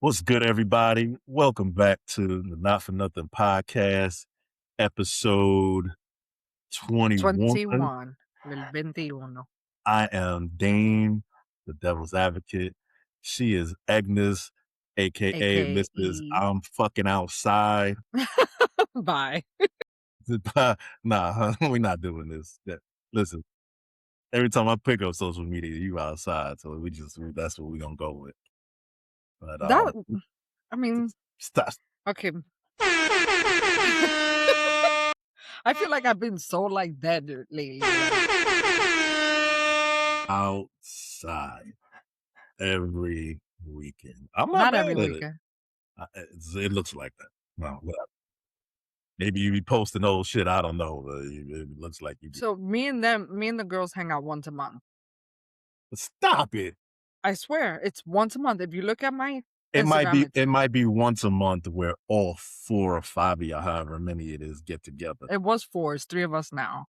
What's good, everybody? Welcome back to the Not For Nuthin podcast, episode 21. 21, el 21. I am Dane, the Devil's Advocate. She is Agnes, aka AKA. Mrs. I'm fucking outside. Bye. Nah, we're not doing this. Listen, every time I pick up social media, you outside, so that's what we're gonna go with. But That, I mean, stop. okay. I feel like I've been so like that lately. Outside every weekend. I'm Not mad every at weekend. it looks like that. No, whatever. Maybe you be posting old shit. I don't know. It looks like you. So me and the girls hang out once a month. Stop it. I swear, it's once a month. If you look at my It Instagram, might be once a month where all 4 or 5 of y'all, however many it is, get together. It was 4. It's 3 of us now.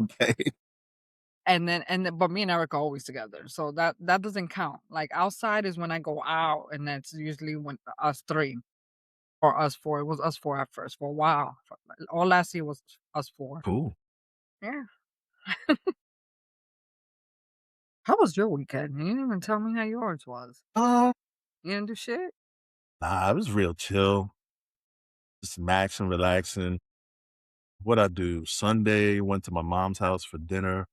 Okay. But me and Eric are always together, so that doesn't count. Like outside is when I go out, and that's usually when us 3 or us 4. It was us 4 at first for a while. All last year was us 4. Cool. Yeah. How was your weekend? You didn't even tell me how yours was. You didn't do shit? Nah, it was real chill. Just maxing, relaxing. What I do Sunday, went to my mom's house for dinner.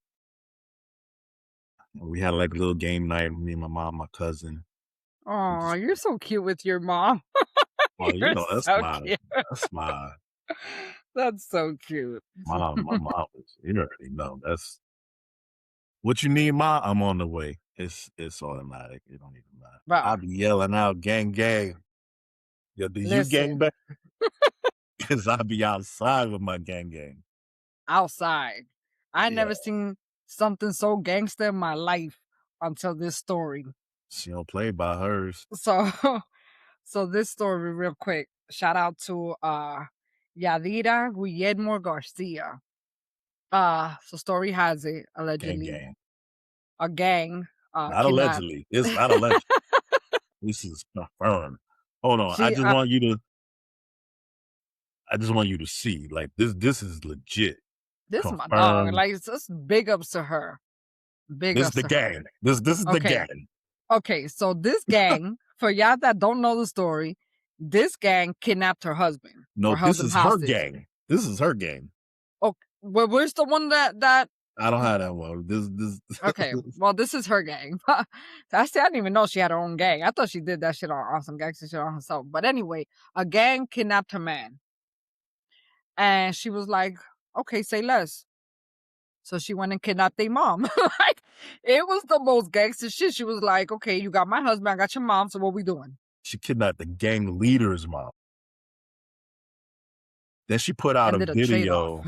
We had like a little game night, me and my mom, my cousin. Oh, you're so cute with your mom. Well, you know, that's so my cute. That's so cute. mom. My mom is, you already know. That's what you need, Ma. I'm on the way. It's automatic. It don't even matter. Bro, I'll be yelling out, gang, gang. Yo, do you gang listen, back? Because I'll be outside with my gang. outside. I Yeah. never seen something so gangster in my life until this story. She don't play by hers. So this story real quick. Shout out to Yadira Guillermo Garcia. So story has it allegedly Gang. a gang Not allegedly. It's not alleged. This is confirmed. Hold on. I just want you to see, like, this is legit. This is my dog. Like, it's just big ups to her. This is the gang. This is the gang. Okay, so this gang, for y'all that don't know the story, this gang kidnapped her husband. No, this is her gang. This is her gang. Oh, well, where's the one that I don't have that one. This Okay, well, this is her gang. I didn't even know she had her own gang. I thought she did that shit on some gangster shit on herself. But anyway, a gang kidnapped her man. And she was like, okay, say less. So she went and kidnapped their mom. Like, it was the most gangster shit. She was like, okay, you got my husband, I got your mom, so what we doing? She kidnapped the gang leader's mom. Then she put out a video.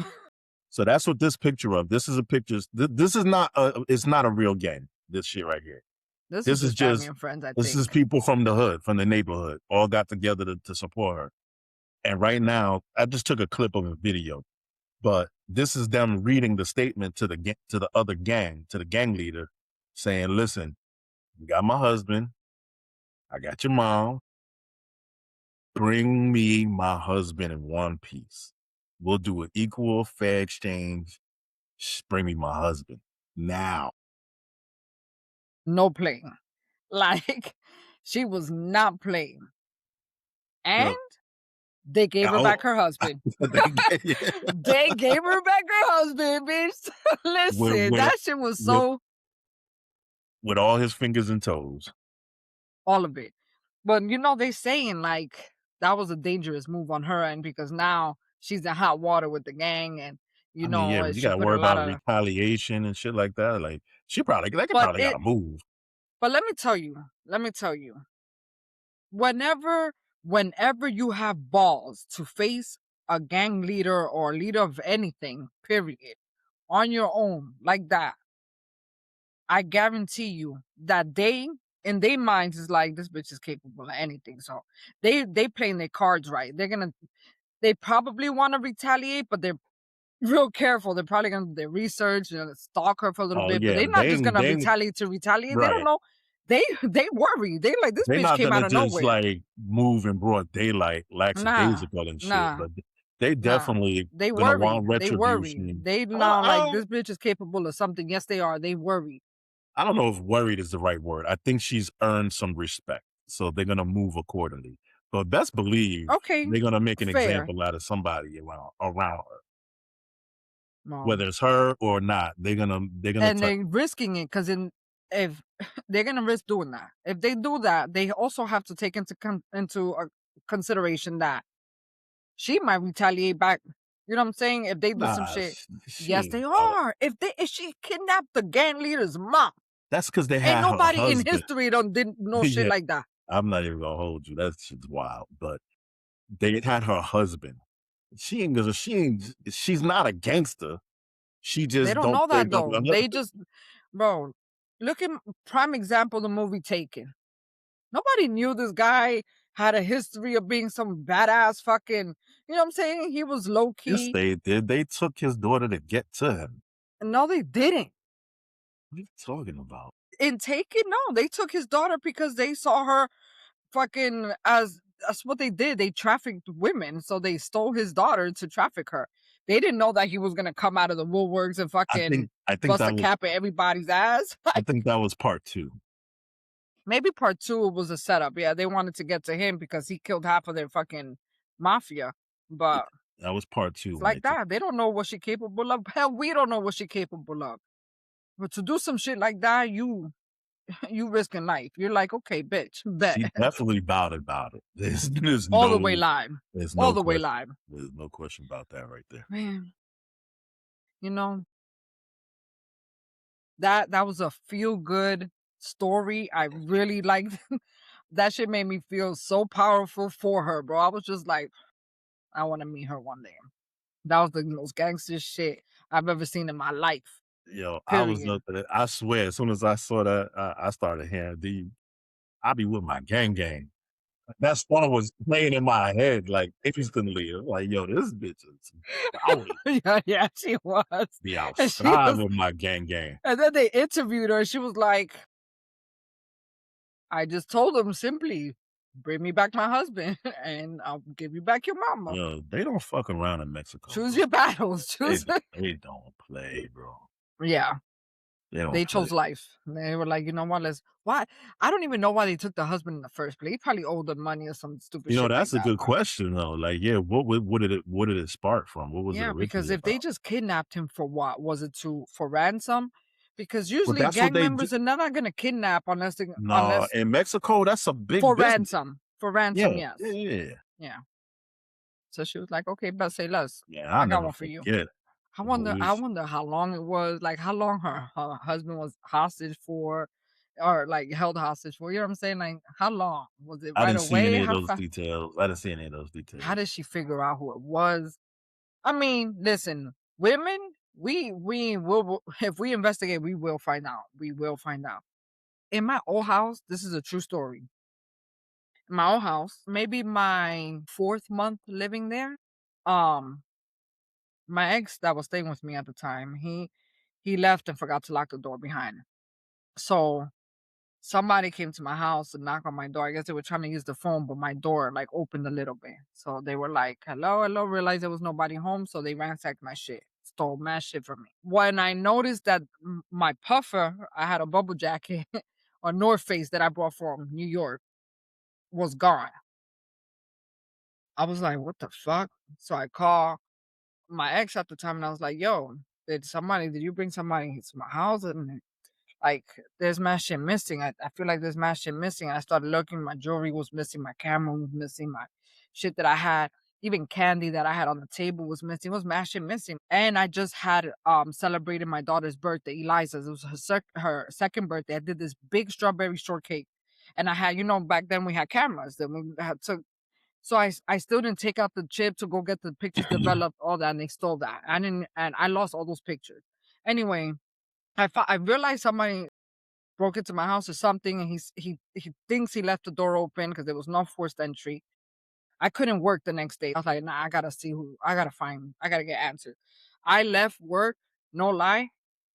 So that's what this picture of. This is a picture. This is not it's not a real gang, this shit right here. This is just friends, this is people from the hood, from the neighborhood, all got together to support her. And right now, I just took a clip of a video, but this is them reading the statement to the other gang, to the gang leader, saying, listen, you got my husband, I got your mom, bring me my husband in one piece. We'll do an equal, fair exchange. Bring me my husband now. No playing. Like, she was not playing. And they gave her back her husband. They gave her back her husband, bitch. Listen, that shit was so... With all his fingers and toes. All of it. But, you know, they saying, like, that was a dangerous move on her end because now she's in hot water with the gang and, you know... you got to worry about retaliation and shit like that. Like, they could probably got to move. But let me tell you, whenever you have balls to face a gang leader or leader of anything, period, on your own, like that, I guarantee you that they, in their minds, is like, this bitch is capable of anything. So they playing their cards right. They probably want to retaliate, but they're real careful. They're probably going to do their research and stalk her for a little bit, but they're not just going to retaliate to retaliate. Right. they worry. They like, this They're bitch not came out gonna of just nowhere. like move in broad daylight Nah, lackadaisical and shit, nah, but they nah. definitely They gonna worry. want They worry. retribution. They I, not I like, don't this bitch is capable of something. Yes, they are. They worry. I don't know if worried is the right word. I think she's earned some respect, so they're gonna move accordingly. But best believe Okay, they're gonna make an fair. example out of somebody around her, No. whether it's her or not. They're gonna And they're risking it because if they're gonna risk doing that, if they do that, they also have to take into consideration that she might retaliate back. You know what I'm saying? If they do some nah. shit, She yes, ain't they about it. are. If she kidnapped the gang leader's mom, That's because they ain't had her nobody in husband. history didn't know shit Yeah, like that. I'm not even gonna hold you. That shit's wild. But they had her husband. She's not a gangster. She They just don't don't know play that no. though. They just, bro, look at prime example the movie Taken. Nobody knew this guy had a history of being some badass fucking, you know what I'm saying? He was low Yes, key. they did. They took his daughter to get to him. No, they didn't. What are you talking about? In Taken, no, they took his daughter because they saw her fucking as that's what they did. They trafficked women, so they stole his daughter to traffic her. They didn't know that he was gonna come out of the woodworks and fucking I think bust that a was cap at everybody's ass. I think that was part two. Maybe part two was a setup. Yeah, they wanted to get to him because he killed half of their fucking mafia. Yeah, But that was part two it's when they like took. that. They don't know what she capable of. Hell, we don't know what she capable of. But to do some shit like that, you risking life. You're like, okay, bitch, bet. She definitely about it. All the way live. There's All no the way question. live. There's no question about that right there. Man, you know, that was a feel good story. I really liked that shit made me feel so powerful for her, bro. I was just like, I want to meet her one day. That was the most gangster shit I've ever seen in my life. Yo, I was Period. up there. I swear, as soon as I saw that, I started hearing I be with my gang. That song was playing in my head like instantly. I'm like, yo, this bitch is out. Yeah, she was. Be And she outside was, with my gang. and then they interviewed her, and she was like, I just told them simply, bring me back my husband, and I'll give you back your mama. Yo, they don't fuck around in Mexico, Choose bro. your battles. Choose. They don't play, bro. Yeah, They don't they play. chose life. They were like, you know what? Let's. Why? I don't even know why they took the husband in the first place. He probably owed them money or some stupid You know, shit like that's a that. good question though. Like, yeah, what did it spark from? What was it Yeah, because originally if they about? just kidnapped him for what? Was it for ransom? Because Well, usually that's what gang they do. members are not gonna kidnap No, unless in Mexico, that's a big for business. ransom. For Yeah, ransom, yes. yeah. Yeah. So she was like, okay, but say less. Yeah, I'll I got never one for you. forget. I It wonder I was wonder how long it was, like how long her husband was hostage for or like held hostage for. You know what I'm saying? Like how long? Was it I right didn't see away? any of those details. I didn't see any of those How details. did she figure out who it was? I mean, listen, women, we will if we investigate, we will find out. We will find out. In my old house, this is a true story. In my old house, maybe my fourth month living there, um, my ex that was staying with me at the time, he left and forgot to lock the door behind him. So somebody came to my house and knocked on my door. I guess they were trying to use the phone, but my door like opened a little bit. So they were like, hello, hello, realized there was nobody home. So they ransacked my shit, stole my shit from me. When I noticed that my puffer, I had a bubble jacket, a North Face that I brought from New York, was gone. I was like, what the fuck? So I called my ex at the time and I was like, yo, did you bring somebody to my house? And like, there's mad shit missing. I feel like there's mad shit missing. I started looking, my jewelry was missing, my camera was missing, my shit that I had, even candy that I had on the table was missing. It was mad shit missing. And I just had celebrated my daughter's birthday, Eliza's. It was her second birthday. I did this big strawberry shortcake. And I had, back then we had cameras that we had took. So I still didn't take out the chip to go get the pictures developed, all that, and they stole that. And I lost all those pictures. Anyway, I realized somebody broke into my house or something, and he thinks he left the door open because there was no forced entry. I couldn't work the next day. I was like, nah, I gotta get answers. I left work, no lie.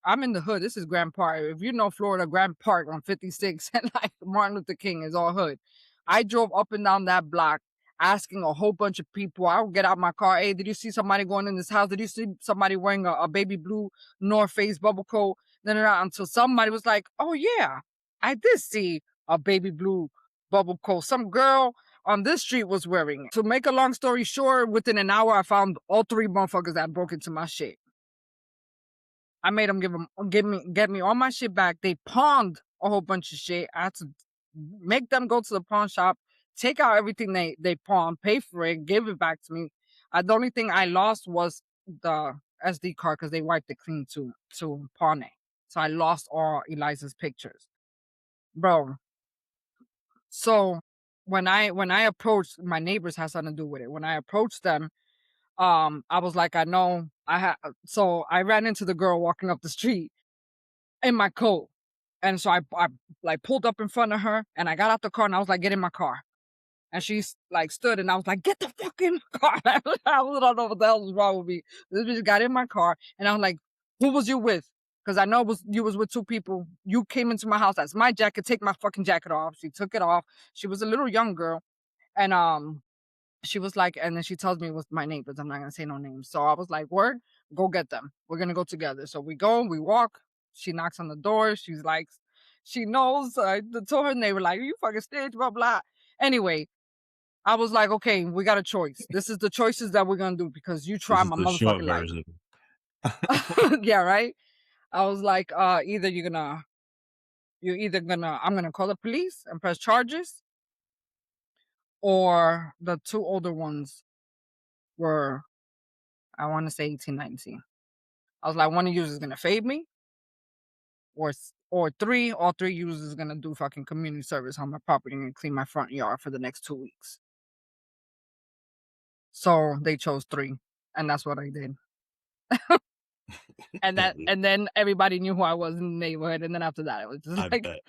I'm in the hood. This is Grand Park. If you know Florida, Grand Park on 56 and like Martin Luther King is all hood. I drove up and down that block asking a whole bunch of people. I would get out my car. Hey, did you see somebody going in this house? Did you see somebody wearing a baby blue North Face bubble coat? Then until somebody was like, oh yeah, I did see a baby blue bubble coat. Some girl on this street was wearing it. To make a long story short, within an hour, I found all three motherfuckers that broke into my shit. I made them get me all my shit back. They pawned a whole bunch of shit. I had to make them go to the pawn shop, take out everything they pawned, pay for it, give it back to me. The only thing I lost was the SD card because they wiped it clean to pawn it. So I lost all Eliza's pictures, bro. So when I approached, my neighbors had something to do with it. When I approached them, I was like, I know I had. So I ran into the girl walking up the street in my coat, and so I like pulled up in front of her, and I got out the car, and I was like, get in my car. And she like stood, and I was like, get the fuck in my car. I don't know what the hell was wrong with me. This bitch got in my car, and I was like, who was you with? Because I know you was with two people. You came into my house. That's my jacket. Take my fucking jacket off. She took it off. She was a little young girl. And she was like, and then she tells me it was my neighbors. I'm not going to say no names. So I was like, word, go get them. We're going to go together. So we go, we walk. She knocks on the door. She's like, she knows. I told her, and they were like, you fucking snitch, blah, blah. Anyway, I was like, okay, we got a choice. This is the choices that we're going to do because you try my motherfucking life. Yeah, right? I was like, I'm gonna call the police and press charges, or the two older ones were, I want to say 18, 19. I was like, one of you is gonna fade me, or all three users is gonna do fucking community service on my property and clean my front yard for the next 2 weeks. So they chose 3, and that's what I did. And then everybody knew who I was in the neighborhood, and then after that it was just I bet.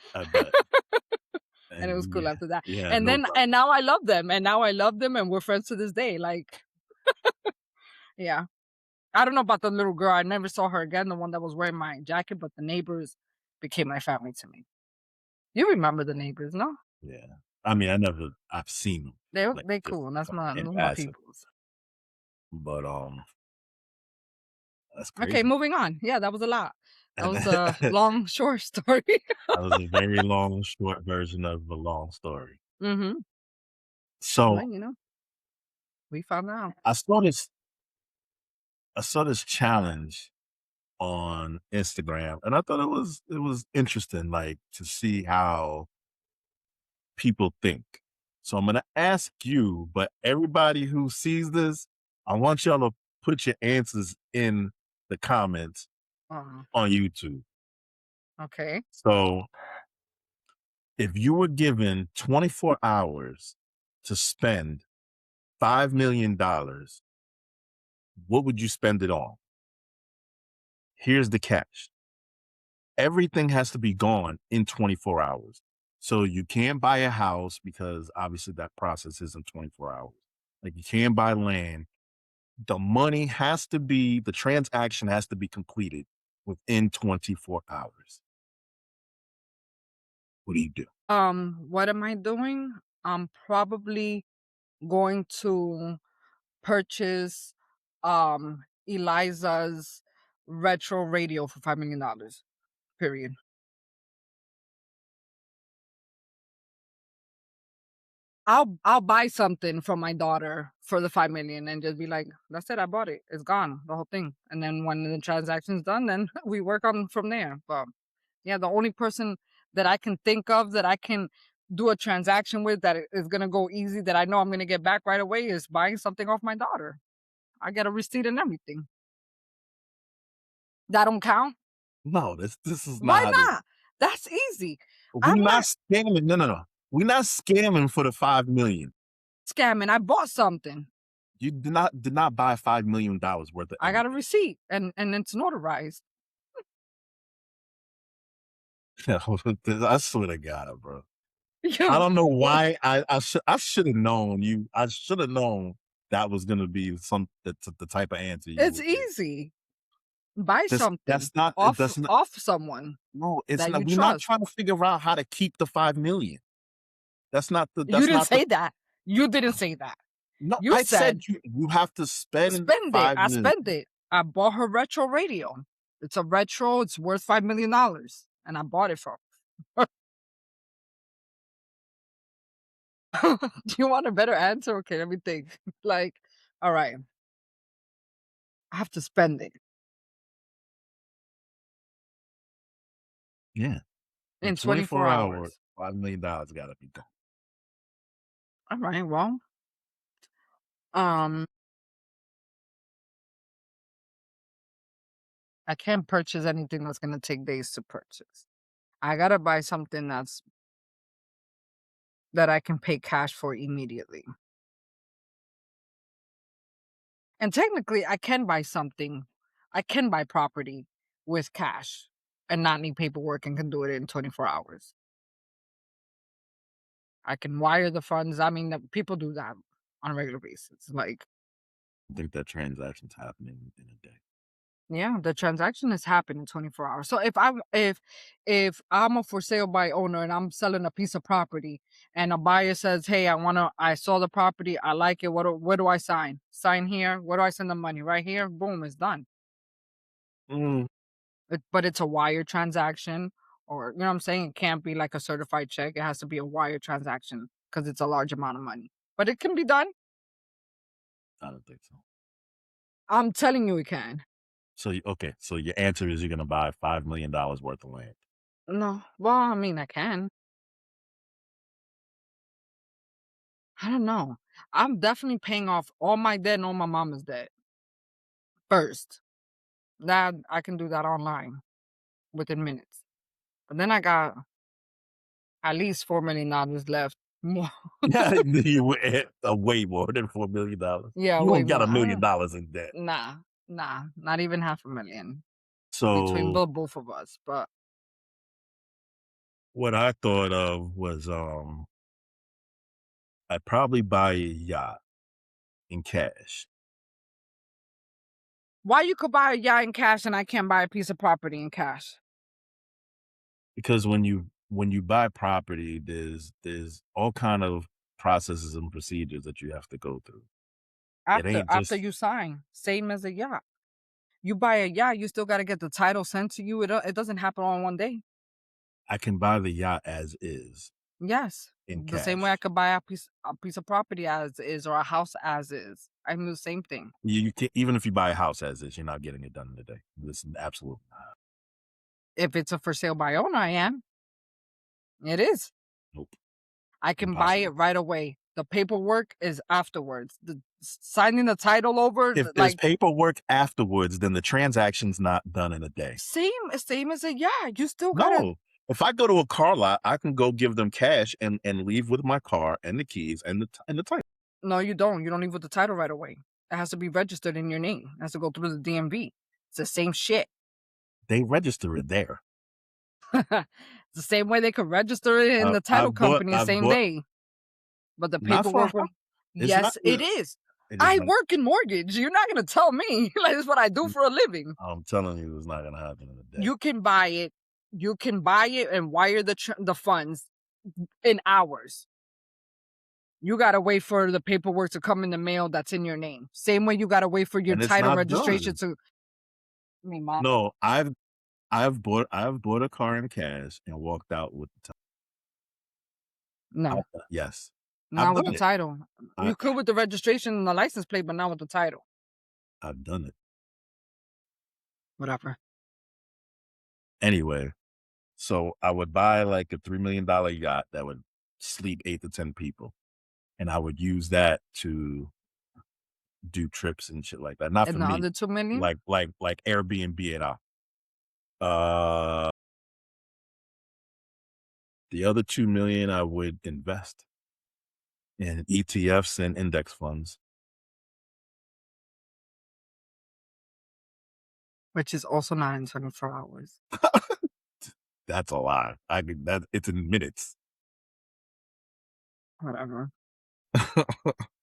And it was cool after that. Yeah, and then and now I love them, and we're friends to this day. Like, yeah. I don't know about the little girl. I never saw her again, the one that was wearing my jacket, but the neighbors became my family to me. You remember the neighbors, no? Yeah. I mean, I've seen them. They cool, and that's my people's. But that's crazy. Okay, moving on. Yeah, that was a lot. That was a long, short story. That was a very long, short version of a long story. Mm-hmm. So, well, we found out. I saw this challenge on Instagram, and I thought it was interesting, like, to see how people think. So I'm gonna ask you, but everybody who sees this, I want y'all to put your answers in the comments on YouTube. Okay. So if you were given 24 hours to spend $5 million, what would you spend it on? Here's the catch. Everything has to be gone in 24 hours. So you can't buy a house because obviously that process isn't 24 hours. Like, you can't buy land. The money the transaction has to be completed within 24 hours. What do you do? What am I doing? I'm probably going to purchase Eliza's retro radio for $5 million. Period. I'll buy something from my daughter for the $5 million and just be like, that's it, I bought it. It's gone, the whole thing. And then when the transaction's done, then we work on from there. But yeah, the only person that I can think of that I can do a transaction with that is gonna go easy, that I know I'm gonna get back right away, is buying something off my daughter. I get a receipt and everything. That don't count? No, this is not. Why not? That's easy. We're not scamming. No. We're not scamming for the $5 million. Scamming. I bought something. You did not buy $5 million worth of. I got a receipt and it's notarized. I swear to God, bro. I don't know why I should have known you. I should have known that was gonna be the type of answer. It's easy. Buy something That's not. That's not. off someone No, it's that not. you We're not trust. trying to figure out how to keep the 5 million. That's not the. You That's didn't not the. say that. You didn't say that. No, You I said said you have to spend spend it. 5 I million. spent it. I bought her retro radio. It's a retro. It's worth $5 million, and I bought it from. Do you want a better answer? Okay, let me think. Like, all right, I have to spend it Yeah, in in 24 24 hours, hours. $5 million got to be gone. All right, well, um, I can't purchase anything that's gonna take days to purchase. I gotta buy something that I can pay cash for immediately. And technically, I can buy something. I can buy property with cash and not need paperwork and can do it in 24 hours. I can wire the funds. I mean, people do that on a regular basis. Like, I think that transaction's happening in a day. yeah, the transaction is happening in 24 hours. So if I'm a for sale by owner and I'm selling a piece of property and a buyer says, "Hey, I saw the property, I like it. Where do I sign? Sign here. Where do I send the money? Right here. Boom, it's done." Mm, But it's a wire transaction, or you know what I'm saying? It can't be like a certified check. It has to be a wire transaction because it's a large amount of money. But it can be done. I don't think so. I'm telling you, it can. So okay, so your answer is you're gonna buy $5 million worth of land. No, well, I mean, I can. I don't know. I'm definitely paying off all my debt and all my mama's debt first. That I can do that online within minutes. But then I got at least $4 million left. More. Yeah, you were at way more than $4 million. Yeah, You way don't got more. $1 million in debt. Nah, not even half a million between So both of us. But what I thought of was I'd probably buy a yacht in cash. why you could buy a yacht in cash and I can't buy a piece of property in cash? Because when you buy property, there's all kind of processes and procedures that you have to go through. It ain't After just you sign, same as a yacht. You buy a yacht, you still got to get the title sent to you. It doesn't happen all in one day. I can buy the yacht as is Yes, in the same way I cash. could buy a piece of property as is or a house as is. I mean the same thing. You can, even if you buy a house as is, you're not getting it done in a day. This is absolutely not. If it's a for sale by owner, I am. It is. Nope. I can buy it Impossible. right away. The paperwork is afterwards. The signing the title over, If there's like paperwork afterwards, then the transaction's not done in a day. same as a yacht. You still gotta. No. If I go to a car lot, I can go give them cash and leave with my car and the keys and the title. No, you don't. You don't leave with the title right away. It has to be registered in your name. It has to go through the DMV. It's the same shit. They register it there. It's the same way they could register it in the title company the same day. But the Not for a paperwork house. It's not. yes, it is. It is I not. work in mortgage. You're not gonna tell me. Like, that's what I do for a living. I'm telling you, it's not gonna happen in a day. You can buy it. You can buy it and wire the funds in hours. You gotta wait for the paperwork to come in the mail that's in your name. Same way you gotta wait for your And it's title not registration done. to. I mean, mom. No, I've bought a car in cash and walked out with the title. No, Yes, not with the done it. title. You could with the registration and the license plate, but not with the title. I've done it. Whatever. Anyway, so I would buy like a $3 million yacht that would sleep 8 to 10 people, and I would use that to do trips and shit like that. Not And for the me, other 2 million? like Airbnb it out. The other 2 million I would invest in ETFs and index funds. Which is also not in 24 hours. That's a lie. It's in minutes. Whatever.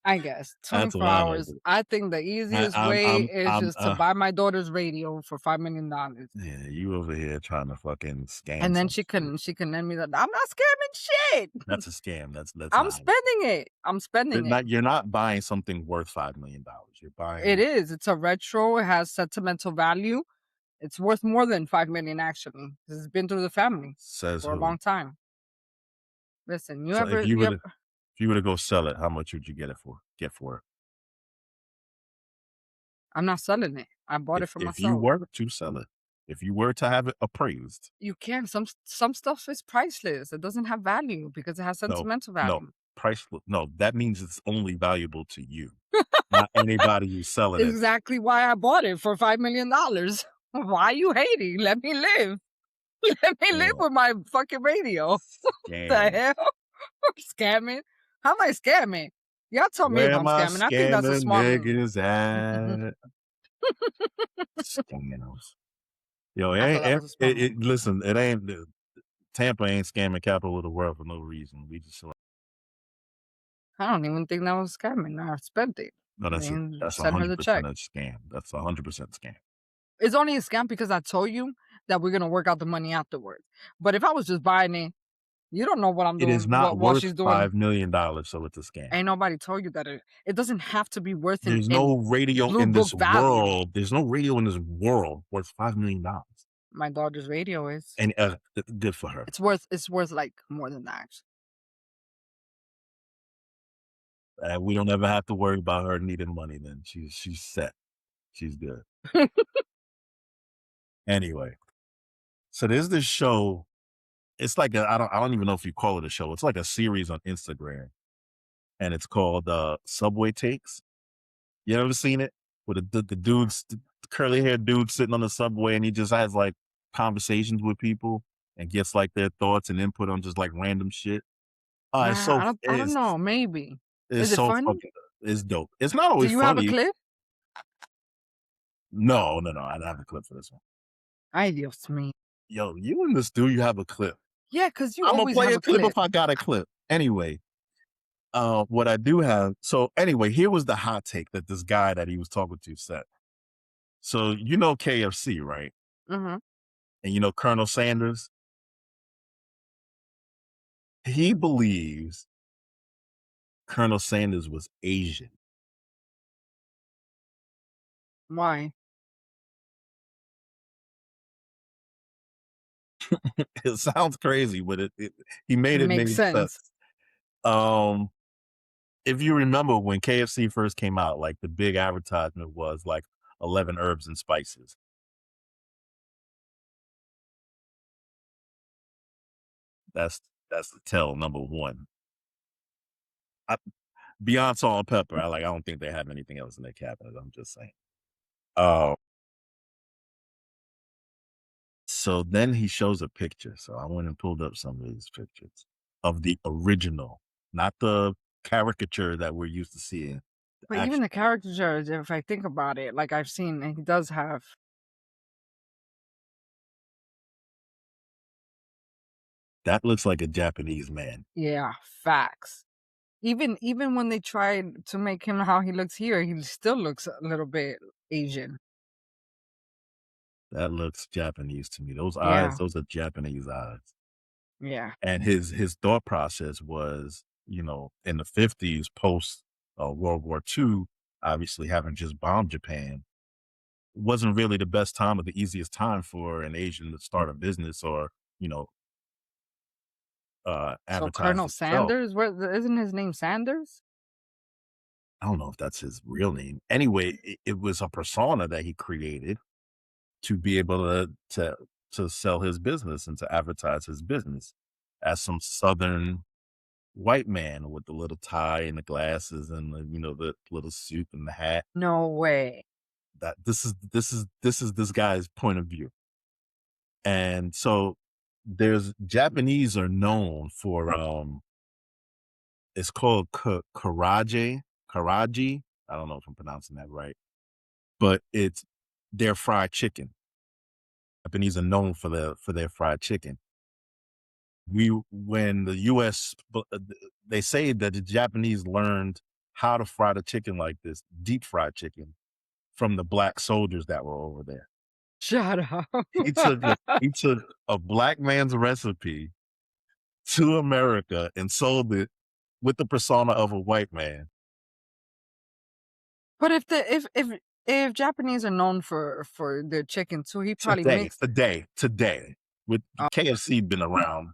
I guess 24 hours. I think the easiest way is just to buy my daughter's radio for $5 million. Yeah, you over here trying to fucking scam. And then she can lend me that. I'm not scamming shit. That's a scam. That's I'm spending it. I'm spending it. You're not buying something worth $5 million. You're buying it. Is. It's a retro. It has sentimental value. It's worth more than $5 million actually. It's been through the family for a long time. Listen, if you were to go sell it, how much would you get for it? I'm not selling it. I bought it for myself. If you were to sell it, if you were to have it appraised, you can. Some stuff is priceless. It doesn't have value because it has sentimental value. No, that means it's only valuable to you, not anybody you sell it. Exactly why I bought it for $5 million. Why are you hating? Let me live. Let me live with my fucking radio. What the hell? Scamming? How am I scamming? Y'all tell me if I'm scamming. I think that's a smart niggas at? Scammers. Yo, listen, it ain't Tampa ain't scamming capital of the world for no reason. We just I don't even think that was scamming. I spent it. No, that's 100% a scam. That's 100% scam. It's only a scam because I told you that we're gonna work out the money afterwards. But if I was just buying it, you don't know what I'm doing. It is not worth $5 million, so it's a scam. Ain't nobody told you that it doesn't have to be worth. There's no radio in this world. There's no radio in this world worth $5 million. My daughter's radio is, and good for her. It's worth like more than that. We don't ever have to worry about her needing money. Then she's set. She's good. Anyway, so there's this show. It's like I don't even know if you call it a show. It's like a series on Instagram, and it's called Subway Takes. You ever seen it? With the dudes, the curly haired dude sitting on the subway, and he just has like conversations with people and gets like their thoughts and input on just like random shit. I don't know. Maybe. Is it funny? It's dope. It's not always funny. Do you have a clip? No. I don't have a clip for this one. Ay, Dios mío. Yo, you and this dude, you have a clip. Yeah, because I'm gonna play a clip if I got a clip. Anyway, what I do have. So anyway, here was the hot take that this guy that he was talking to said. So you know KFC, right? Mm-hmm. And you know Colonel Sanders. He believes Colonel Sanders was Asian. Why? It sounds crazy, but he made it make sense. If you remember when KFC first came out, like the big advertisement was like 11 herbs and spices. That's the tell number one. Beyond salt and pepper, I don't think they have anything else in their cabinet. I'm just saying. So then he shows a picture. So I went and pulled up some of these pictures of the original, not the caricature that we're used to seeing. But even the caricature, if I think about it, like I've seen, and he does have. That looks like a Japanese man. Yeah, facts. Even when they tried to make him how he looks here, he still looks a little bit Asian. That looks Japanese to me. Those eyes, those are Japanese eyes. Yeah. And his thought process was, in the 50s, post World War II, obviously having just bombed Japan, wasn't really the best time or the easiest time for an Asian to start a business or, advertise. So Colonel Sanders, isn't his name Sanders? I don't know if that's his real name. Anyway, it was a persona that he created to be able to sell his business and to advertise his business as some Southern white man with the little tie and the glasses and the little suit and the hat. No way. That this is this guy's point of view. And so Japanese are known for it's called karaage. I don't know if I'm pronouncing that right, but it's their fried chicken. Japanese are known for their fried chicken. When the U.S. they say that the Japanese learned how to fry the chicken like this, deep fried chicken, from the black soldiers that were over there. Shut up. He took a black man's recipe to America and sold it with the persona of a white man. But if Japanese are known for their chicken too, he probably mixed today with KFC been around,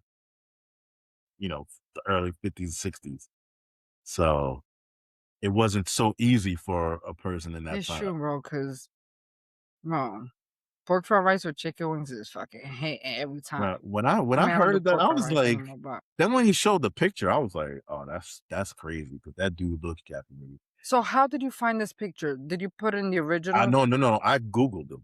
the early 50s, 60s. So it wasn't so easy for a person in that It's time. true, bro, because pork fried rice or chicken wings is fucking hate every time. When I heard that, I was like, then when he showed the picture, I was like, oh, that's crazy because that dude looks Japanese. So how did you find this picture? Did you put in the original? No. I Googled him.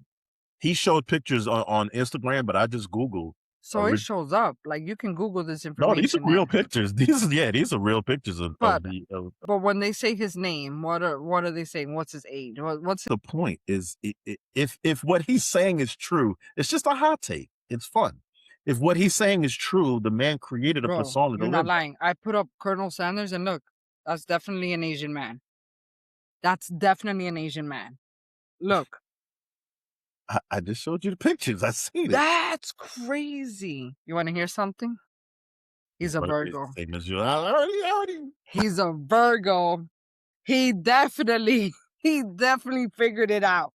He showed pictures on Instagram, but I just Googled. So it shows up. Like you can Google this information. No, these are real pictures. These are real pictures of but when they say his name, what are they saying? What's his age? What's the point? Is if what he's saying is true, it's just a hot take. It's fun. If what he's saying is true, the man created a persona. You're not lying. I put up Colonel Sanders and look, that's definitely an Asian man. That's definitely an Asian man. Look. I just showed you the pictures. I seen it. That's crazy. You want to hear something? He's a Virgo. He's a Virgo. He definitely figured it out.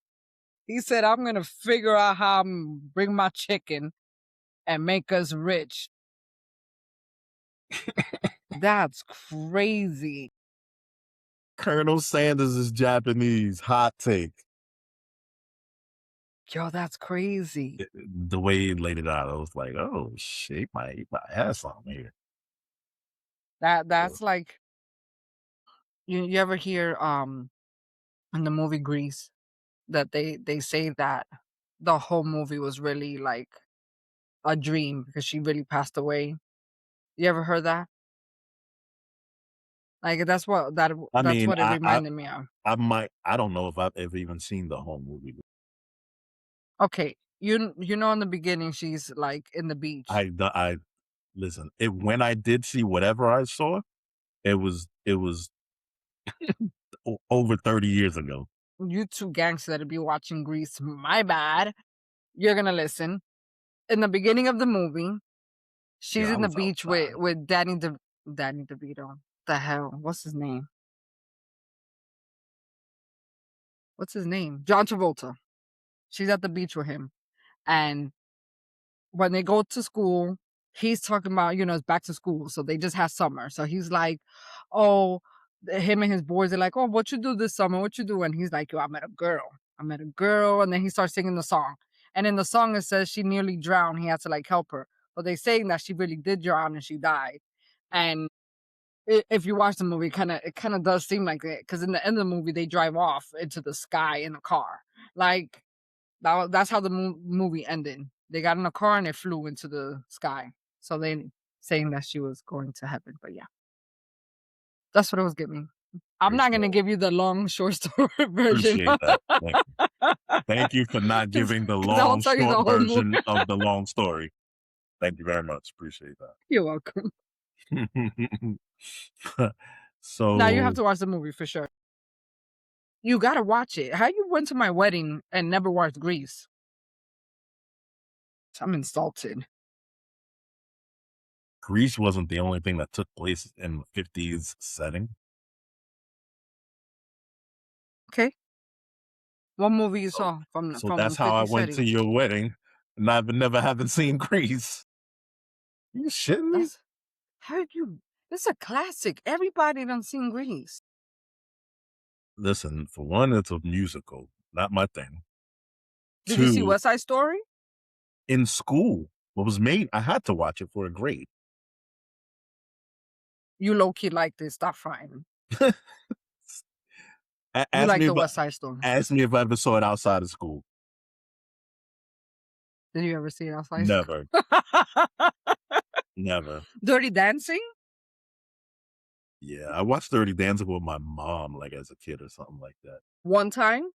He said, I'm going to figure out how I'm bring my chicken and make us rich. That's crazy. Colonel Sanders is Japanese. Hot take. Yo, that's crazy. The way he laid it out, I was like, oh shit, he might have something here. That's like you ever hear in the movie Grease that they say that the whole movie was really like a dream because she really passed away. You ever heard that? Like that's what it reminded me of. I don't know if I've ever even seen the whole movie. Okay, you know in the beginning she's like in the beach. I listen. When I did see whatever I saw, it was over 30 years ago. You two gangsters that'll be watching Grease. My bad. You're gonna listen. In the beginning of the movie, she's in the beach with Danny DeVito. The hell? What's his name? John Travolta. She's at the beach with him. And when they go to school, he's talking about, it's back to school. So they just have summer. So he's like, oh, him and his boys are like, oh, what you do this summer? What you do? And he's like, yo, I met a girl. And then he starts singing the song. And in the song, it says she nearly drowned. He had to like help her. But they're saying that she really did drown and she died. And if you watch the movie, it kind of does seem like it. Because in the end of the movie, they drive off into the sky in a car. Like, that's how the movie ended. They got in a car and they flew into the sky. So they saying that she was going to heaven. But yeah, that's what it was giving me. I'm not going to give you the long, short story version. Appreciate that. Thank you for not giving the long, short version of the long story. Thank you very much. Appreciate that. You're welcome. So now you have to watch the movie for sure. You got to watch it. How you went to my wedding and never watched Grease? I'm insulted. Grease wasn't the only thing that took place in the 50s setting. Okay. What movie you saw from that's how I went to your wedding, and I've never haven't seen Grease. You shitting me? It's a classic. Everybody done seen Grease. Listen, for one, it's a musical, not my thing. Did you see West Side Story? In school. What was made, I had to watch it for a grade. You low-key like this. Stop frying. You like the West Side Story. Ask me if I ever saw it outside of school. Did you ever see it outside? Never. Never. Dirty Dancing? Yeah, I watched Dirty Dancing with my mom, like as a kid or something like that. One time?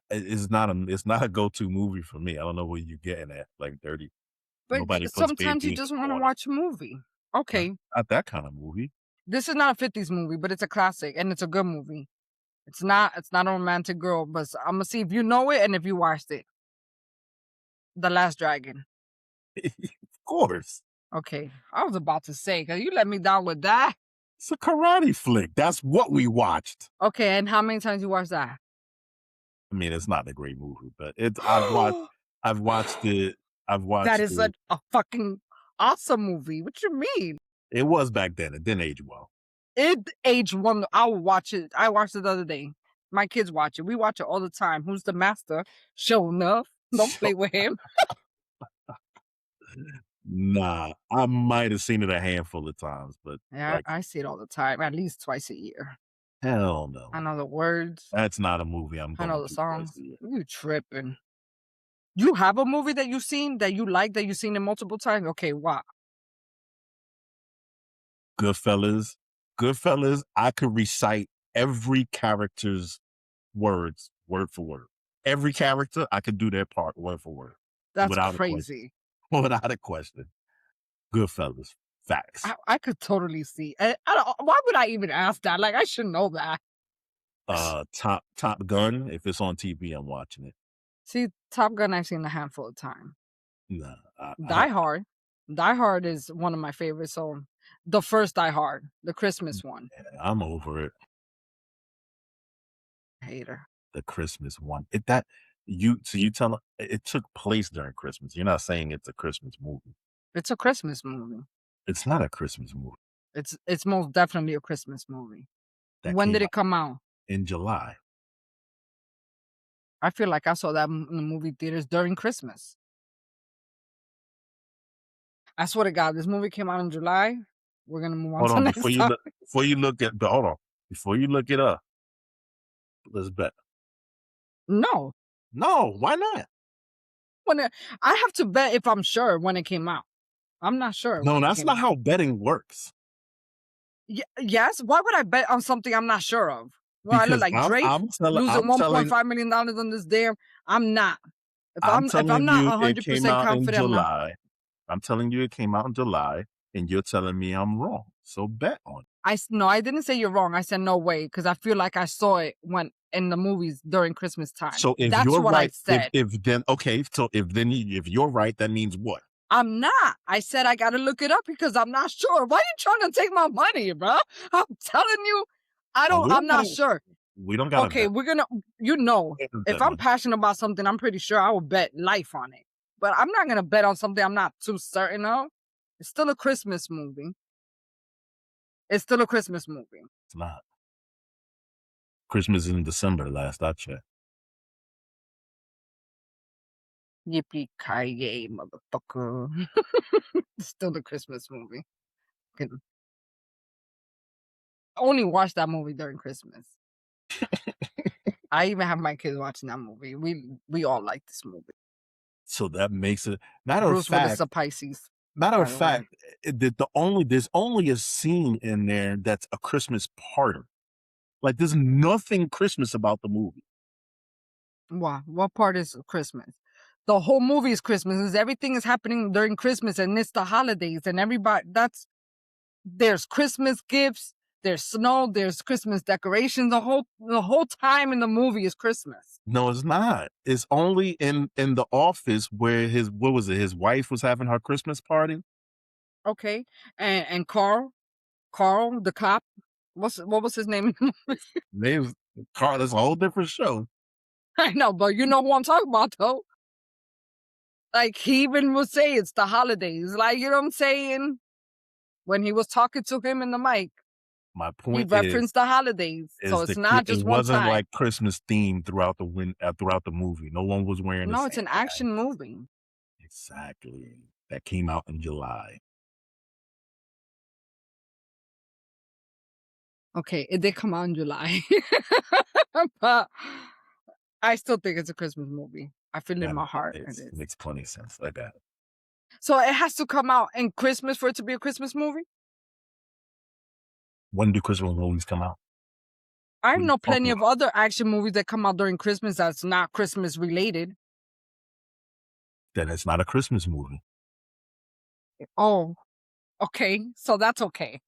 It's not a go-to movie for me. I don't know what you're getting at, like Dirty. But sometimes you just want to watch a movie. Okay. Not that kind of movie. This is not a 50s movie, but it's a classic and it's a good movie. It's not a romantic girl, but I'm gonna see if you know it and if you watched it. The Last Dragon. Of course. Okay, I was about to say, because you let me down with that. It's a karate flick. That's what we watched. Okay, and how many times you watched that? I mean, it's not a great movie, but I've watched it. That is a fucking awesome movie. What you mean? It was back then. It didn't age well. It aged one. I will watch it. I watched it the other day. My kids watch it. We watch it all the time. Who's the master? Show enough. Don't play with him. Nah, I might have seen it a handful of times, but yeah, like, I see it all the time, at least twice a year. Hell no. I know the words. That's not a movie I'm going to. I know the songs. You tripping. You have a movie that you've seen that you like, that you've seen it multiple times? Okay, wow. Goodfellas. Goodfellas, I could recite every character's words, word for word. Every character, I could do their part word for word. That's crazy. Without a question. Goodfellas. Facts. I could totally see. Why would I even ask that? Like, I should know that. Top Gun. If it's on TV, I'm watching it. See, Top Gun I've seen a handful of times. Nah. Die Hard. Die Hard is one of my favorites. So the first Die Hard, the Christmas one. Yeah, I'm over it. Hater. The Christmas one. You tell it took place during Christmas. You're not saying it's a Christmas movie. It's a Christmas movie. It's not a Christmas movie. It's most definitely a Christmas movie. When did it come out? In July. I feel like I saw that in the movie theaters during Christmas. I swear to God, this movie came out in July. We're gonna move on to next time. Before you look it up, let's bet. No, why not? I have to bet if I'm sure when it came out. I'm not sure. No, that's not how betting works. Yes. Why would I bet on something I'm not sure of? Well, I look like Drake losing $1.5 million on this damn. I'm not. If I'm not 100% confident, I'm telling you it came out in July, and you're telling me I'm wrong. So bet on it. No, I didn't say you're wrong. I said no way, because I feel like I saw it when in the movies during Christmas time. So if that's you're what right, I said. If you're right, that means what? I'm not. I said I got to look it up because I'm not sure. Why are you trying to take my money, bro? I'm telling you, I'm not sure. We don't got. Okay, we're gonna. If I'm passionate about something, I'm pretty sure I will bet life on it. But I'm not gonna bet on something I'm not too certain of. It's still a Christmas movie. It's not. Christmas is in December, last I checked. Yippee-ki-yay, motherfucker. It's still a Christmas movie. I only watch that movie during Christmas. I even have my kids watching that movie. We all like this movie. So that makes it matter of fact. Willis a Pisces. Matter of fact, there's only a scene in there that's a Christmas party. Like there's nothing Christmas about the movie. Wow, what part is Christmas? The whole movie is Christmas. Everything is happening during Christmas, and it's the holidays, and everybody. There's Christmas gifts. There's snow. There's Christmas decorations. The whole time in the movie is Christmas. No, it's not. It's only in the office where his wife was having her Christmas party. Okay, and Carl, the cop. What was his name? Name's Carl. That's a whole different show. I know, but you know who I'm talking about, though. Like he even would say it's the holidays. Like, you know what I'm saying? When he was talking to him in the mic. My point he referenced the holidays, so it's not just one time. It wasn't like Christmas themed throughout the movie. No one was wearing. No, it's an action movie. Exactly. That came out in July. Okay, it did come out in July, but I still think it's a Christmas movie. I feel it in my heart. It makes plenty of sense. Like that. So it has to come out in Christmas for it to be a Christmas movie? When do Christmas movies come out? I know plenty of other action movies that come out during Christmas that's not Christmas related. Then it's not a Christmas movie. Oh, okay. So that's okay.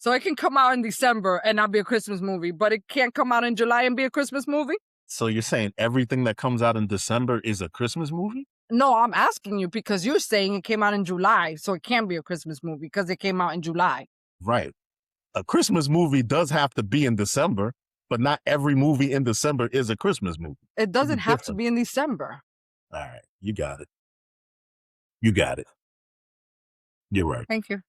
So it can come out in December and not be a Christmas movie, but it can't come out in July and be a Christmas movie? So you're saying everything that comes out in December is a Christmas movie? No, I'm asking you because you're saying it came out in July, so it can't be a Christmas movie because it came out in July. Right. A Christmas movie does have to be in December, but not every movie in December is a Christmas movie. It doesn't have to be in December. All right. You got it. You got it. You're right. Thank you.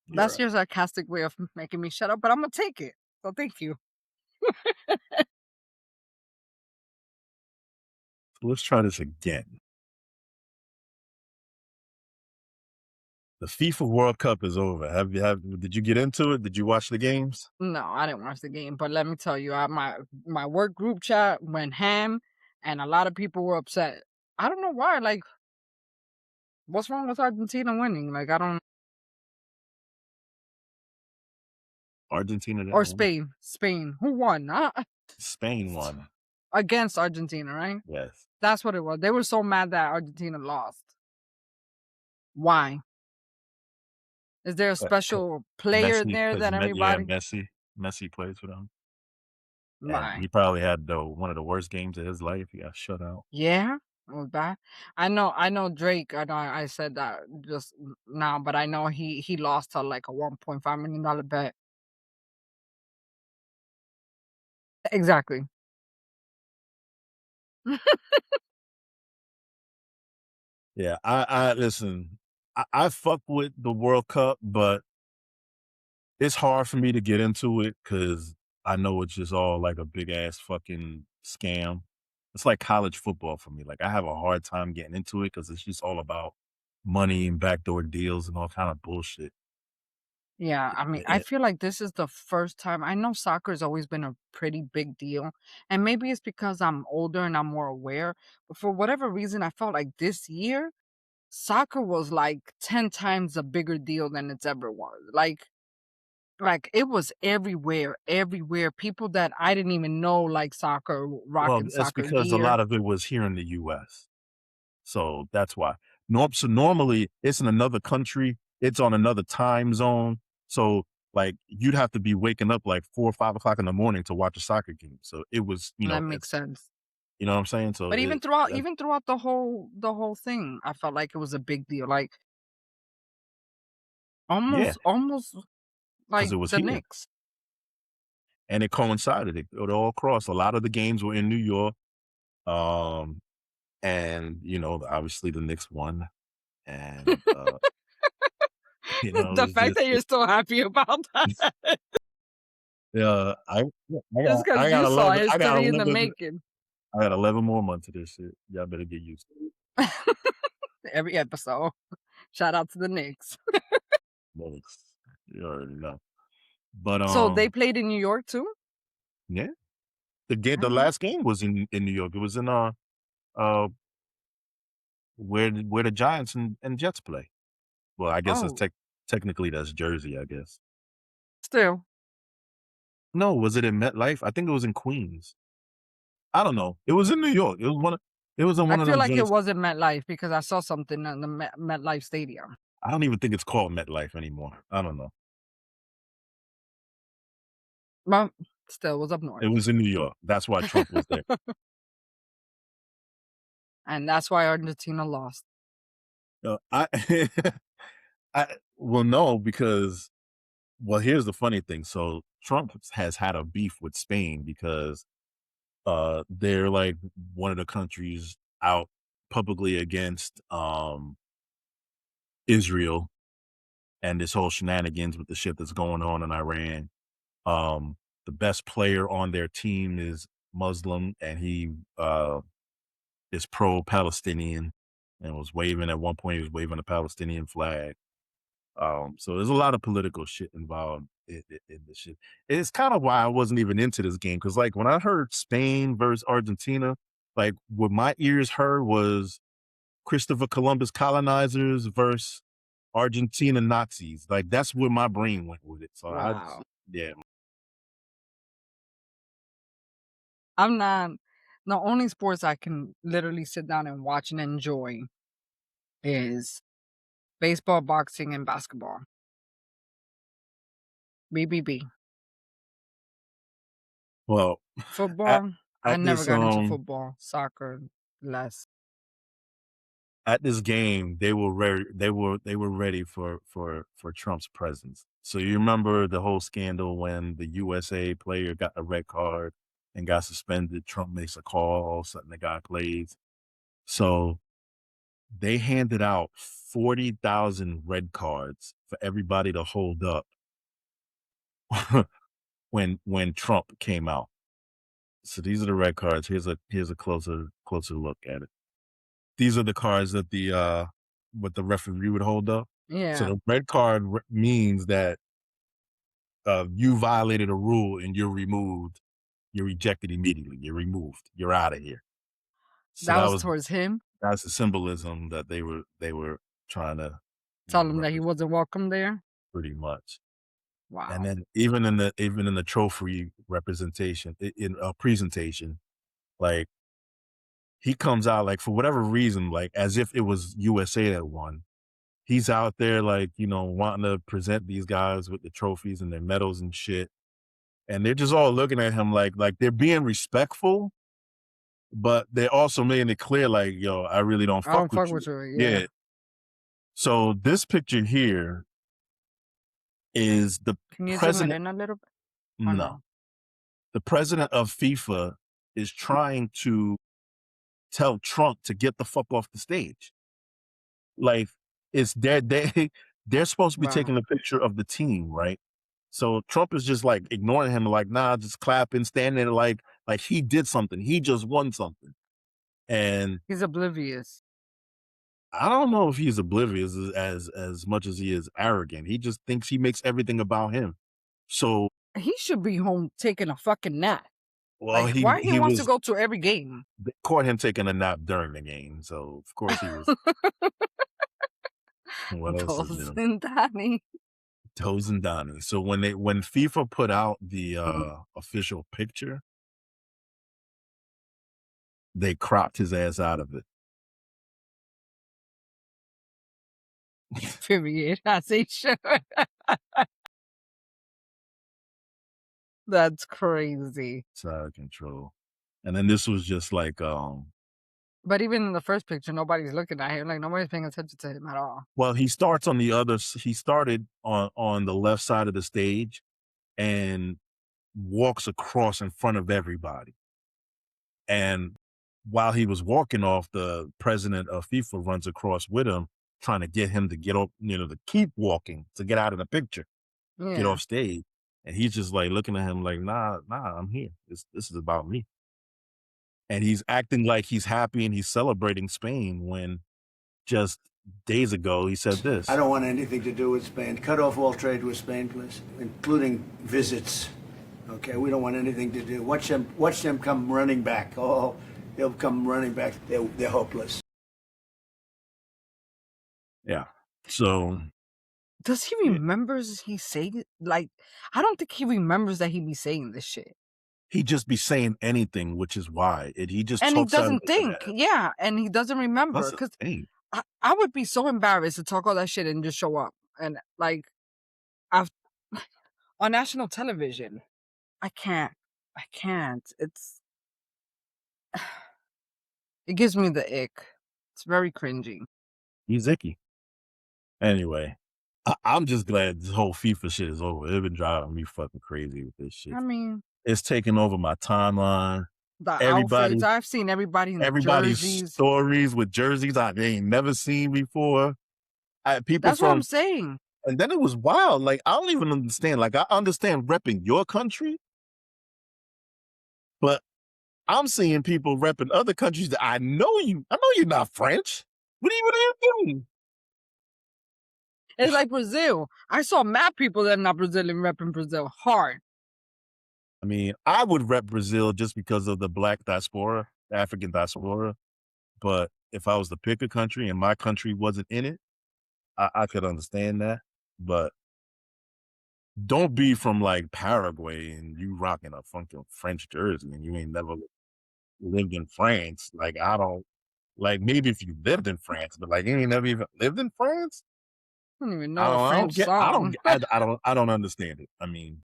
That's your sarcastic way of making me shut up, but I'm going to take it. So thank you. Let's try this again. The FIFA World Cup is over. Did you get into it? Did you watch the games? No, I didn't watch the game, but let me tell you, my work group chat went ham, and a lot of people were upset. I don't know why. Like, what's wrong with Argentina winning? Like, I don't. Argentina or Spain. Spain. Who won? Spain won against Argentina, right? Yes. That's what it was. They were so mad that Argentina lost. Why? Is there a special player there that everybody? Messi plays for them. Why? He probably had one of the worst games of his life. He got shut out. Yeah, it was bad. I know Drake. I know I said that just now, but I know he lost to like a $1.5 million bet. Exactly. Yeah, I listen. I fuck with the World Cup, but it's hard for me to get into it because I know it's just all like a big ass fucking scam. It's like college football for me. Like I have a hard time getting into it because it's just all about money and backdoor deals and all kind of bullshit. Yeah, I mean, I feel like this is the first time. I know soccer's always been a pretty big deal, and maybe it's because I'm older and I'm more aware, but for whatever reason, I felt like this year, soccer was like 10 times a bigger deal than it's ever was. Like it was everywhere, everywhere. People that I didn't even know like soccer, rocking That's soccer because a gear. lot of it was here in the US. So that's why. So normally it's in another country, it's on another time zone. So like you'd have to be waking up like 4 or 5 o'clock in the morning to watch a soccer game. So it was, That makes sense. You know what I'm saying? So But even throughout the whole thing, I felt like it was a big deal. Like yeah, almost like because it was the here. Knicks. And it coincided. It all crossed. A lot of the games were in New York. And obviously the Knicks won. And The fact that you're so happy about that. Yeah, Just because I got you saw 11. I got history in the 11. making. I got 11 more months of this shit. Y'all better get used to it. Every episode. Shout out to the Knicks. You already know. But So they played in New York too? yeah. The last game was in New York. It was in where the Giants and Jets play. Well, I guess it's technically that's Jersey, I guess. Still. No, was it in MetLife? I think it was in Queens. I don't know. It was in New York. It was in one of I feel them like it joints. wasn't MetLife because I saw something in the MetLife Stadium. I don't even think it's called MetLife anymore. I don't know. Well, still was up north. It was in New York. That's why Trump was there. And that's why Argentina lost. Well, no, because here's the funny thing. So Trump has had a beef with Spain because they're like one of the countries out publicly against Israel and this whole shenanigans with the shit that's going on in Iran. The best player on their team is Muslim and he is pro-Palestinian and was waving at one point. He was waving a Palestinian flag. So there's a lot of political shit involved in this shit. It's kind of why I wasn't even into this game because, like, when I heard Spain versus Argentina, like, what my ears heard was Christopher Columbus colonizers versus Argentina Nazis. Like, that's where my brain went with it. So wow. Yeah. I'm not. The only sports I can literally sit down and watch and enjoy is baseball, boxing, and basketball. BBB. Well, football. I never this got into football, soccer, less. At this game, they were ready for Trump's presence. So you remember the whole scandal when the USA player got a red card and got suspended. Trump makes a call, all of a sudden the guy plays. So they handed out 40,000 red cards for everybody to hold up when Trump came out. So these are the red cards. Here's a closer look at it. These are the cards that what the referee would hold up. Yeah. So the red card means that you violated a rule and you're removed. You're ejected immediately. You're removed. You're out of here. So that was towards him. That's the symbolism that they were trying to tell him that he wasn't welcome there. Pretty much. Wow. And then even in the trophy representation in a presentation, like he comes out like for whatever reason, like as if it was USA that won. He's out there like, wanting to present these guys with the trophies and their medals and shit. And they're just all looking at him like they're being respectful, but they're also making it clear like, yo, I really don't fuck with you. Yeah. So this picture here is the president. Zoom it in a little bit? No. The president of FIFA is trying to tell Trump to get the fuck off the stage. Like it's they're supposed to be taking a picture of the team, right? So Trump is just like ignoring him, like, nah, just clapping, standing there like he did something. He just won something. And he's oblivious. I don't know if he's oblivious as much as he is arrogant. He just thinks he makes everything about him. So he should be home taking a fucking nap. Well, like, why he wants to go to every game? They caught him taking a nap during the game, so of course he was. What else is there? Dozin, Donny. Dozin, Donny. So when FIFA put out the official picture, they cropped his ass out of it. Period. I say sure. That's crazy. It's out of control. And then this was just like But even in the first picture, nobody's looking at him. Like nobody's paying attention to him at all. Well, he started on the left side of the stage and walks across in front of everybody. And while he was walking off, the president of FIFA runs across with him, trying to get him to get up, to keep walking, to get out of the picture, get off stage. And he's just like looking at him like, nah, I'm here. This is about me. And he's acting like he's happy and he's celebrating Spain when just days ago he said this. I don't want anything to do with Spain. Cut off all trade with Spain, please, including visits. Okay, we don't want anything to do. Watch them come running back. Oh, they'll come running back. They're hopeless. Yeah. So does he remembers he saying it? Like, I don't think he remembers that he be saying this shit. He just be saying anything, which is why he just and he doesn't think. Yeah, and he doesn't remember because I would be so embarrassed to talk all that shit and just show up and like on national television. I can't. It's it gives me the ick. It's very cringy. He's icky. Anyway, I'm just glad this whole FIFA shit is over. It's been driving me fucking crazy with this shit. I mean, it's taking over my timeline. The outfits, I've seen everybody's jerseys. Stories with jerseys I ain't never seen before. That's what I'm saying. And then it was wild. Like, I don't even understand. Like, I understand repping your country, but I'm seeing people repping other countries that I know you're not French. What are you doing? It's like Brazil. I saw mad people that are not Brazilian repping Brazil hard. I mean, I would rep Brazil just because of the black diaspora, the African diaspora. But if I was to pick a country and my country wasn't in it, I could understand that. But don't be from like Paraguay and you rocking a funky French jersey and you ain't never lived in France. Like, I don't, like, maybe if you lived in France, but like you ain't never even lived in France. don't even know a French song. I don't understand it. I mean,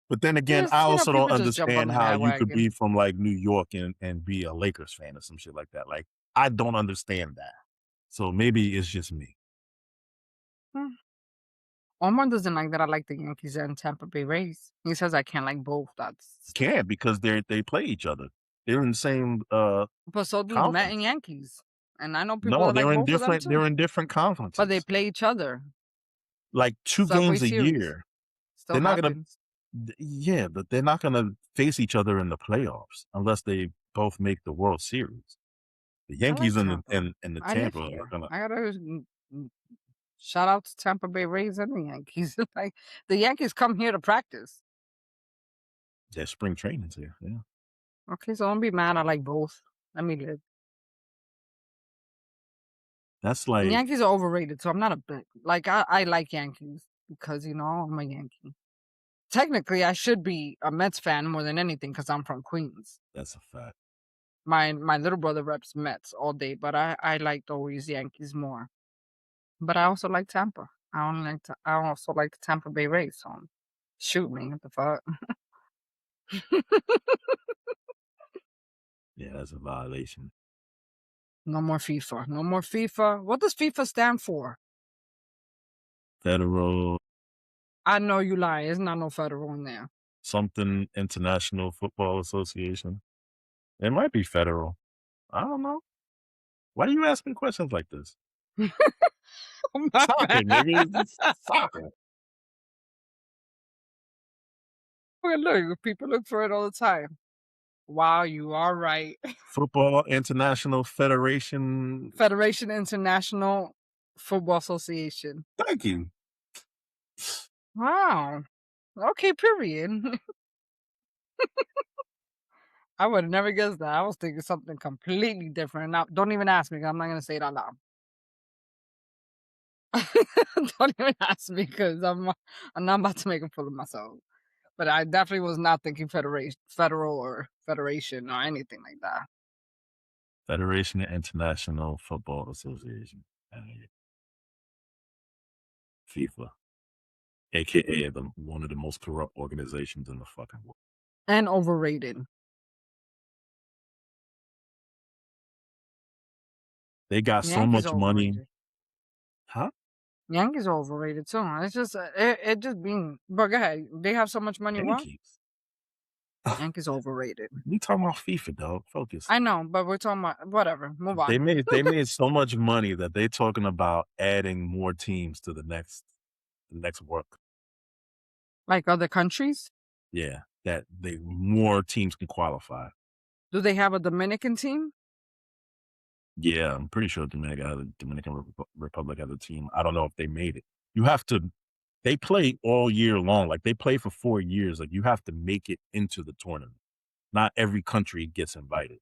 but then again, I also don't understand how you could be from like New York and be a Lakers fan or some shit like that. Like, I don't understand that. So maybe it's just me. Omar doesn't like that I like the Yankees and Tampa Bay Rays. He says I can't like both. Can't, because they play each other. They're in the same but so do the Met and Yankees. And I know people no, that they're like in both of them too. They're in different conferences. But they play each other. Like 2 games a year. Still they're happens. not gonna yeah, but they're not gonna face each other in the playoffs unless they both make the World Series. The Yankees and the Tampa are gonna. I gotta shout out to Tampa Bay Rays and the Yankees. Like, the Yankees come here to practice. Their spring training's here, yeah. Okay, so don't be mad. I like both. Let me live. That's like, the Yankees are overrated, so I'm not a big like. I like Yankees because I'm a Yankee. Technically, I should be a Mets fan more than anything because I'm from Queens. That's a fact. My little brother reps Mets all day, but I liked always Yankees more. But I also like Tampa. I also like the Tampa Bay Rays. So shoot me, what the fuck? Yeah, that's a violation. No more FIFA. No more FIFA. What does FIFA stand for? Federal. I know you lie. It's not no federal in there. Something International Football Association. It might be federal. I don't know. Why are you asking questions like this? Soccer, nigga. Soccer. Look, people look for it all the time. Wow, you are right. Football International Federation. Federation International Football Association. Thank you. Wow. Okay, period. I would have never guessed that. I was thinking something completely different. Now, don't even ask me, 'cause I'm not going to say it out loud. Don't even ask me, because I'm not about to make a fool of myself. But I definitely was not thinking federal or federation or anything like that. Federation International Football Association. FIFA. AKA one of the most corrupt organizations in the fucking world. And overrated. They got so much money. Huh? Yankees are overrated too. It's just it just being. But go ahead. They have so much money. Yankees. What? Yankees overrated. We talking about FIFA, dog. Focus. I know, but we're talking about whatever. Move on. They made so much money that they're talking about adding more teams to the next World Cup. Like other countries? Yeah, that more teams can qualify. Do they have a Dominican team? Yeah, I'm pretty sure Dominican Republic has a team. I don't know if they made it. They play all year long. Like, they play for 4 years. Like, you have to make it into the tournament. Not every country gets invited.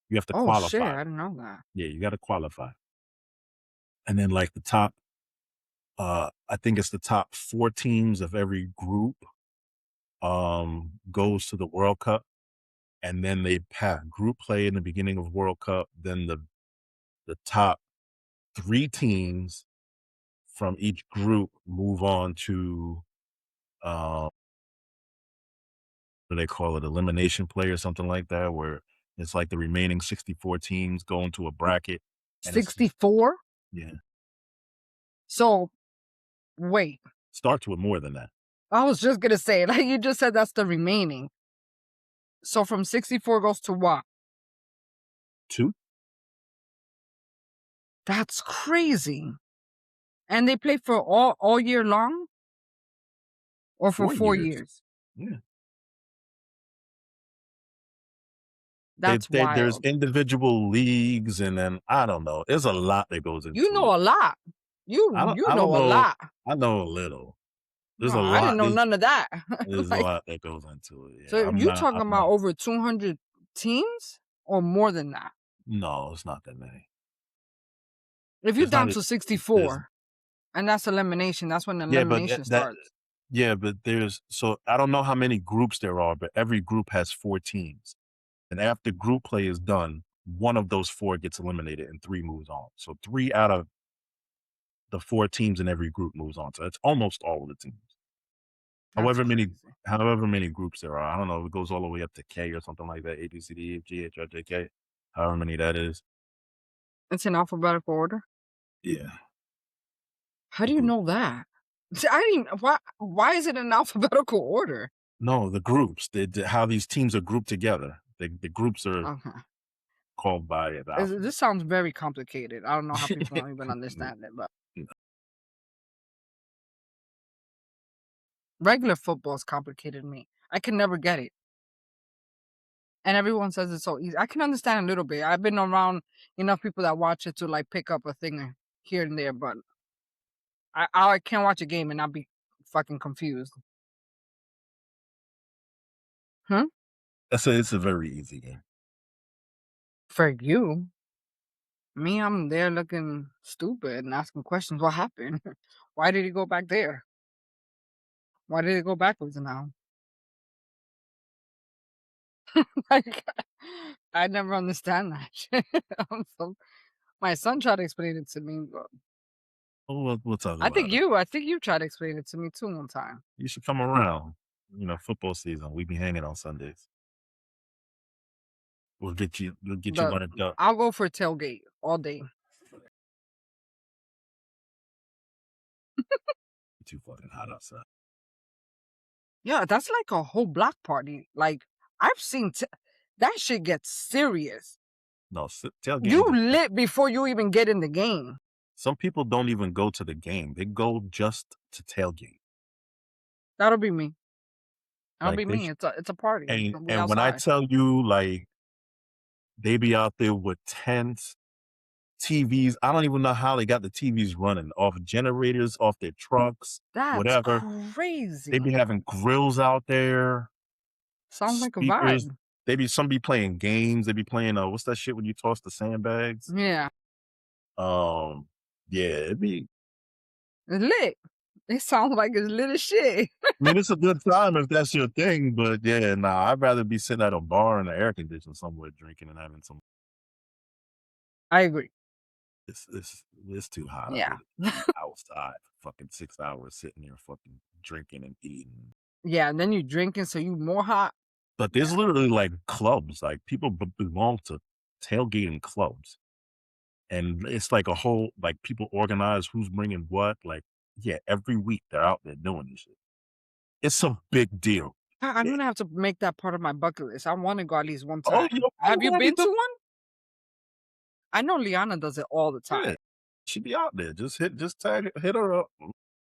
You have to qualify. Oh, shit, I didn't know that. Yeah, you got to qualify. And then, like, the top, I think it's the top 4 teams of every group goes to the World Cup. And then they have group play in the beginning of World Cup. Then the top 3 teams from each group move on to what do they call it? Elimination play or something like that, where it's like the remaining 64 teams go into a bracket. 64? Yeah. So, wait. Starts with more than that. I was just gonna say, like you just said, that's the remaining. So from 64 goes to what? 2. That's crazy. And they play for all year long? Or for 4 years? Yeah. That's wild. There's individual leagues, and then I don't know. There's a lot that goes into it. You know a lot. You know a lot. I know a little. There's a lot. I didn't know none of that. There's a lot that goes into it. Yeah, so you're talking about over 200 teams or more than that? No, it's not that many. If you're down to 64, and that's elimination, that's when the elimination starts. Yeah, but so I don't know how many groups there are, but every group has 4 teams. And after group play is done, one of those 4 gets eliminated and 3 moves on. So 3 out of the 4 teams in every group moves on. So that's almost all of the teams. That's However many groups there are. I don't know. It goes all the way up to K or something like that. A, B, C, D, E, F, G, H, I, J, K. However many that is. It's in alphabetical order? Yeah. How do you know that? See, I didn't. Why is it in alphabetical order? No, the groups. How these teams are grouped together. The groups are called by it. This sounds very complicated. I don't know how people don't even understand it, but regular football is complicated to me. I can never get it. And everyone says it's so easy. I can understand a little bit. I've been around enough people that watch it to like pick up a thing here and there, but I can't watch a game and not be fucking confused. It's a very easy game. For you. Me, I'm there looking stupid and asking questions. What happened? Why did he go back there? Why did it go backwards now? Like, I never understand that shit. My son tried to explain it to me, but we'll talk about I think you tried to explain it to me too one time. You should come around. Football season. We be hanging on Sundays. We'll get you one and done. I'll go for tailgate all day. Too fucking hot outside. Yeah, that's like a whole block party. Like, I've seen that shit gets serious. No, tailgate. You lit before you even get in the game. Some people don't even go to the game. They go just to tailgate. That'll be me. That'll be me. It's a party. And when I tell you, like, they be out there with tents, TVs. I don't even know how they got the TVs running off generators, off their trucks, whatever. Crazy. They be having grills out there. Sounds like a vibe. Some be playing games. They be playing what's that shit when you toss the sandbags? Yeah. Yeah, it's lit. It sounds like it's lit as shit. I mean, it's a good time if that's your thing, but yeah, nah, I'd rather be sitting at a bar in the air conditioner somewhere drinking and having some. I agree. It's too hot. Yeah. Outside for fucking 6 hours sitting there fucking drinking and eating. Yeah, and then you drinking, so you more hot. But there's literally like clubs, like people belong to tailgating clubs. And it's like a whole, like people organize who's bringing what. Like, yeah, every week they're out there doing this shit. It's a big deal. I'm going to have to make that part of my bucket list. I want to go at least one time. Have you been to one? I know Liana does it all the time. Yeah, she'd be out there. Just hit her up.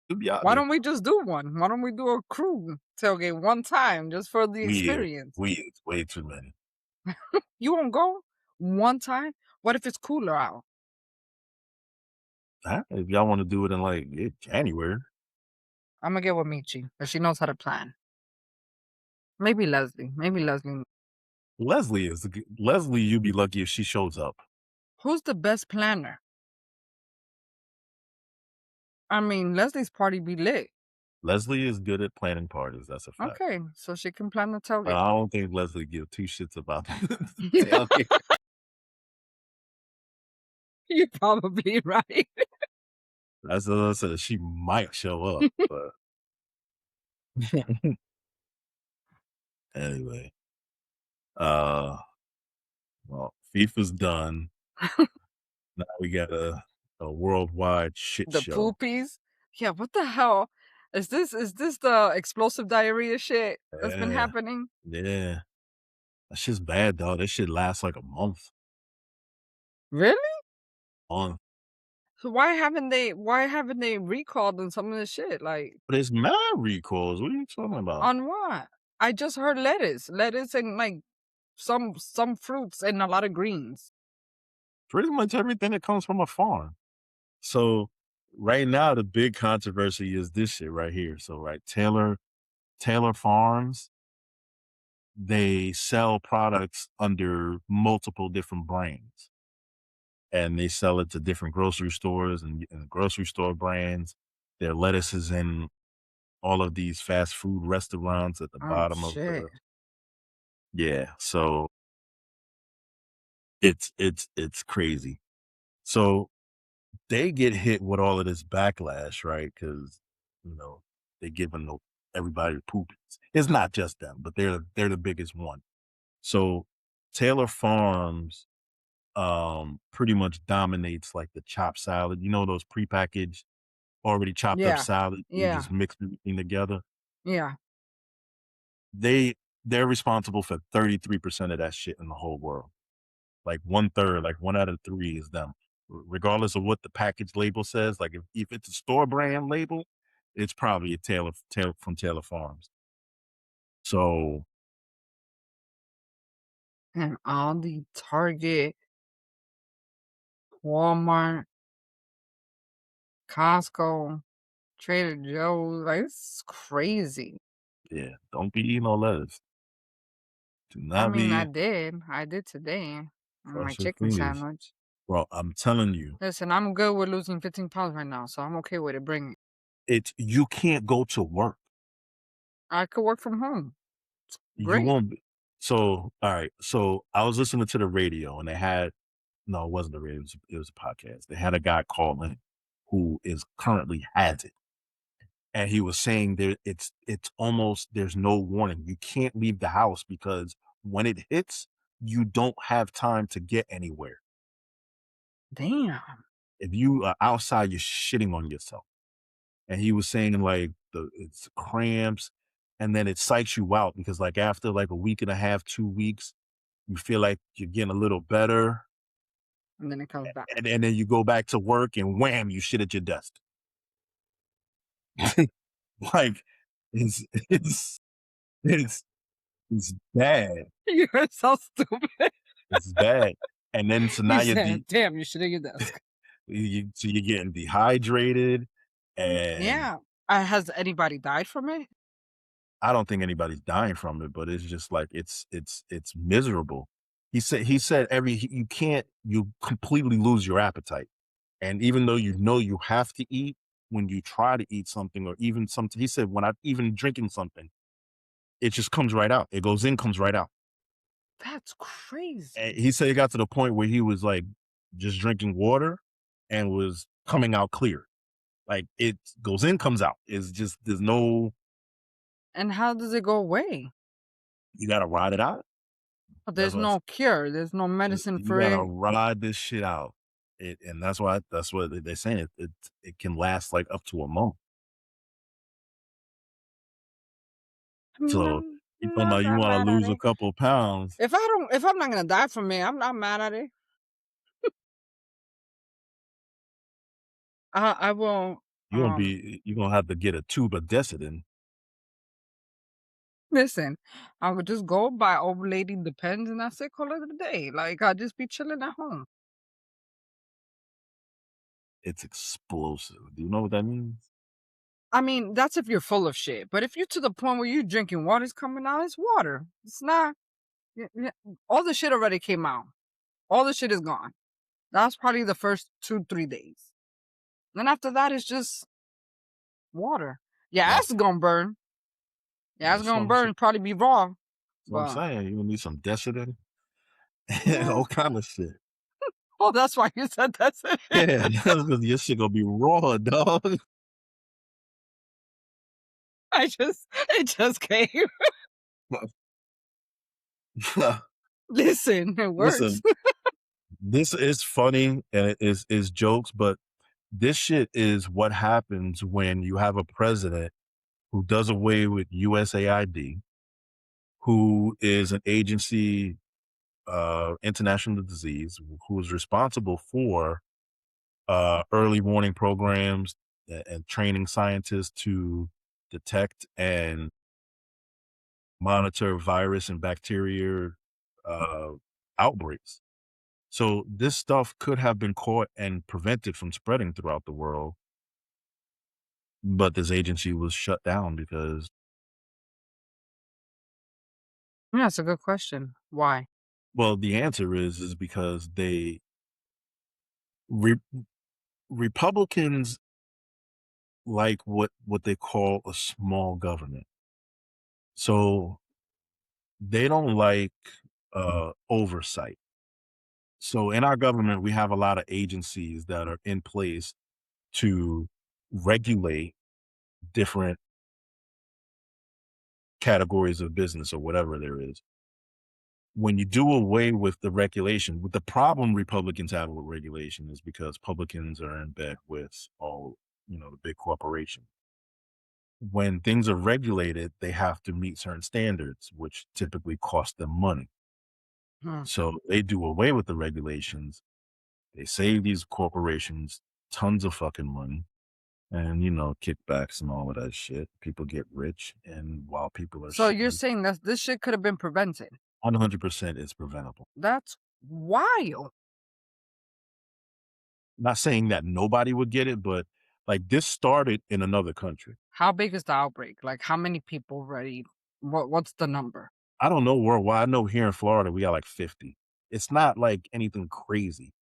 She'll be out Why don't we just do one? Why don't we do a crew tailgate one time just for the experience? Way too many. You won't go one time? What if it's cooler out? If y'all want to do it in like January. I'm going to get with Michi because she knows how to plan. Maybe Leslie. Leslie, you'd be lucky if she shows up. Who's the best planner? I mean, Leslie's party be lit. Leslie is good at planning parties. That's a fact. Okay, so she can plan the tailgate. I don't think Leslie gives two shits about the tailgate. You're probably right. That's what I said. She might show up, but anyway. Well, FIFA's done. Now we got a worldwide shit show. The Poopies? Yeah, what the hell? Is this the explosive diarrhea shit that's been happening? Yeah. That shit's bad, dog. That shit lasts like a month. Really? On. So why haven't they recalled on some of this shit? Like, but it's mad recalls. What are you talking about? On what? I just heard lettuce and like some fruits and a lot of greens. Pretty much everything that comes from a farm. So right now the big controversy is this shit right here. So right, Taylor Farms, they sell products under multiple different brands. And they sell it to different grocery stores and grocery store brands. Their lettuce is in all of these fast food restaurants at the bottom of the. Yeah, so it's crazy. So they get hit with all of this backlash, right? Because they're giving everybody poopies. It's not just them, but they're the biggest one. So Taylor Farms pretty much dominates like the chopped salad. Those prepackaged, already chopped up salad. You just mix everything together. Yeah. They're responsible for 33% of that shit in the whole world. Like 1/3, like 1 out of 3 is them. Regardless of what the package label says, like if it's a store brand label, it's probably a Taylor from Taylor Farms. So, and Aldi, Target, Walmart, Costco, Trader Joe's, like it's crazy. Yeah, don't be eating all lettuce. Do not I mean, I be. did today on my Cross your chicken fingers. sandwich. Well, I'm telling you, Listen, I'm good with losing 15 pounds right now, so I'm okay with it. Bring it's you can't go to work. I could work from home. You Great. won't be. So, all right. So I was listening to the radio, and they had no, it wasn't the radio. It was a podcast. They had a guy calling who is currently has it, and he was saying it's almost there's no warning. You can't leave the house because when it hits, you don't have time to get anywhere. Damn. If you are outside, you're shitting on yourself. And he was saying like it's cramps, and then it psychs you out because like after like a week and a half, 2 weeks, you feel like you're getting a little better. And then it comes back. And then you go back to work and wham, you shit at your desk. Like it's bad. You're so stupid. It's bad. And then so now you're damn, you should at your desk. so you're getting dehydrated. And yeah. Has anybody died from it? I don't think anybody's dying from it, but it's just like it's miserable. He said you completely lose your appetite. And even though you have to eat, when you try to eat something or even something, he said when I even drinking something, it just comes right out. It goes in, comes right out. That's crazy. And he said it got to the point where he was like just drinking water and was coming out clear. Like it goes in, comes out. It's just there's no. And how does it go away? You gotta ride it out. But there's no cure. There's no medicine for it. You gotta ride this shit out. And that's what they're saying. It can last like up to a month. So you talking about you want to lose a couple of pounds? If I'm not gonna die from it, I'm not mad at it. I will. You're gonna have to get a tube of Dozin. Listen, I would just go buy old lady Depends and that's it, call it a day. Like I'll just be chilling at home. It's explosive. Do you know what that means? I mean, that's if you're full of shit. But if you're to the point where you're drinking water's coming out, it's water. It's not. All the shit already came out. All the shit is gone. That's probably the first 2-3 days. Then after that, it's just water. Your ass is gonna burn. Your ass is gonna burn. Probably be raw. That's what I'm saying. You gonna need some Dozin. Yeah. All kind of shit. Oh, that's why you said that's it. Yeah, that's because your shit gonna be raw, dog. It just came. Listen, it works. Listen, this is funny and it is jokes, but this shit is what happens when you have a president who does away with USAID, who is an agency, international disease, who is responsible for early warning programs and training scientists to detect and monitor virus and bacteria outbreaks. So this stuff could have been caught and prevented from spreading throughout the world. But this agency was shut down because. Yeah, that's a good question. Why? Well, the answer is because Republicans like what they call a small government. So they don't like oversight. So in our government, we have a lot of agencies that are in place to regulate different categories of business or whatever there is. When you do away with the regulation, with the problem Republicans have with regulation is because publicans are in bed with all, the big corporation. When things are regulated, they have to meet certain standards, which typically cost them money. So they do away with the regulations. They save these corporations tons of fucking money and, kickbacks and all of that shit. People get rich. And while people are So you're saying that this shit could have been prevented? 100% is preventable. That's wild. Not saying that nobody would get it, but like this started in another country. How big is the outbreak? Like how many people already? What's the number? I don't know worldwide. I know here in Florida we got like 50. It's not like anything crazy,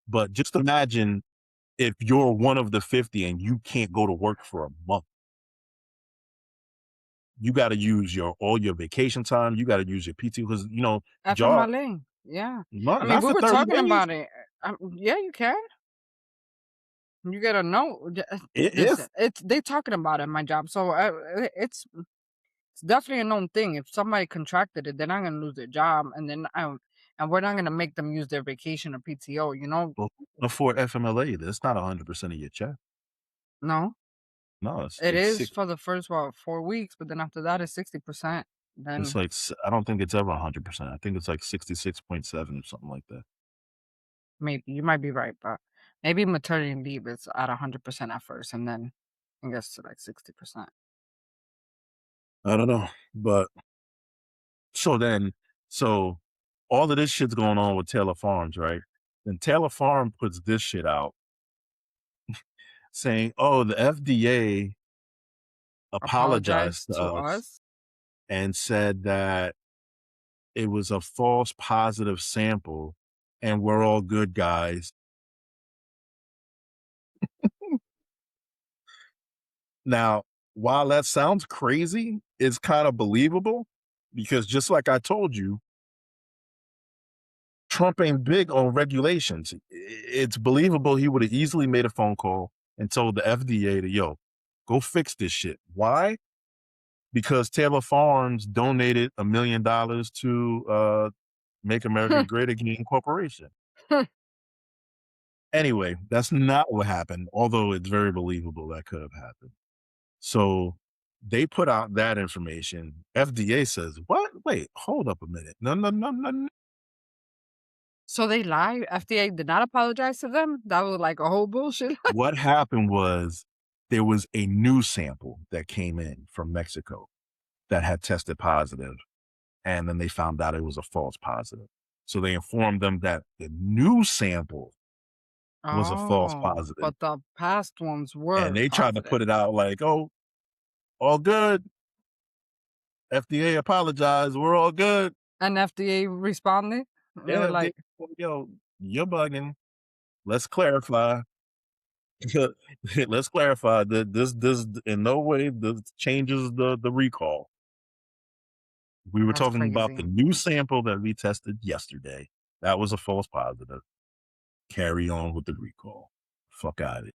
but just imagine if you're one of the 50 and you can't go to work for a month. You got to use all your vacation time. You got to use your PT because job. Yeah. Not, I mean, not we for were 30 talking days. about it. Yeah, you can. You gotta know. They talking about it in my job, so it's definitely a known thing. If somebody contracted it, they're not gonna lose their job, and we're not gonna make them use their vacation or PTO. Well, for FMLA, that's not 100% of your check. No, it's it is for the first 4 weeks, but then after that it's 60%. Then it's like I don't think it's ever 100%. I think it's like 66.7 or something like that. Maybe you might be right, but maybe maternity leave is at 100% at first, and then I guess to like 60%. I don't know, but so all of this shit's going on with Taylor Farms, right? Then Taylor Farm puts this shit out saying, "Oh, the FDA apologized to us and said that it was a false positive sample and we're all good guys." Now, while that sounds crazy, it's kind of believable because just like I told you, Trump ain't big on regulations. It's believable he would have easily made a phone call and told the FDA to, go fix this shit. Why? Because Taylor Farms donated $1 million to Make America Great Again Corporation. Anyway, that's not what happened, although it's very believable that could have happened. So they put out that information. FDA says, what? Wait, hold up a minute. No. So they lied? FDA did not apologize to them? That was like a whole bullshit. What happened was there was a new sample that came in from Mexico that had tested positive, and then they found out it was a false positive. So they informed them that the new sample was a false positive. But the past ones were And they tried to put it out like, oh, all good. FDA apologized. We're all good. And FDA responded? They were like, you're bugging. Let's clarify. Let's clarify that this in no way changes the recall. We were talking about the new sample that we tested yesterday. That was a false positive. Carry on with the recall. Fuck out of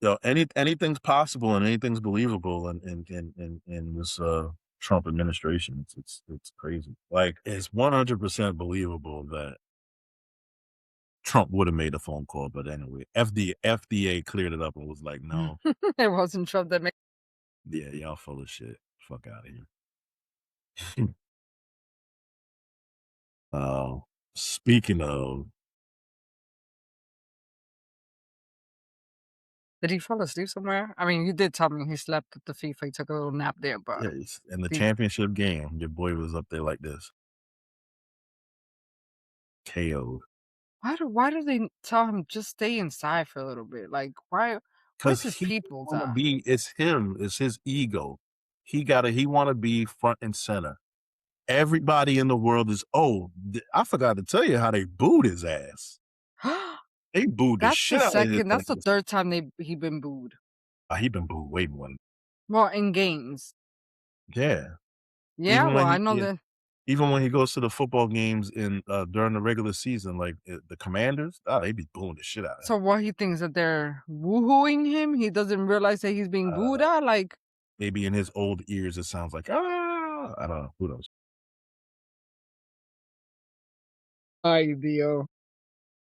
it. Anything's possible and anything's believable in this Trump administration. It's crazy. Like, it's 100% believable that Trump would have made a phone call, but anyway, FDA cleared it up and was like, no. It wasn't Trump that made. Yeah, y'all full of shit. Fuck out of here. Speaking of, did he fall asleep somewhere? I mean, you did tell me he slept at the FIFA. He took a little nap there, but yeah, in the championship game, your boy was up there like this. KO'd. Why do they tell him just stay inside for a little bit? Like, why? Because his people it's him. It's his ego. He want to be front and center. Everybody in the world is, I forgot to tell you how they booed his ass. They booed the shit out of him. That's the third time he been booed. He been booed way more. Well, in games. Yeah. Yeah, well, I know that. Even when he goes to the football games during the regular season, like the Commanders, they be booing the shit out of him. So what, he thinks that they're woohooing him? He doesn't realize that he's being booed at? Like, maybe in his old ears it sounds like, I don't know. Who knows? ay, Dio.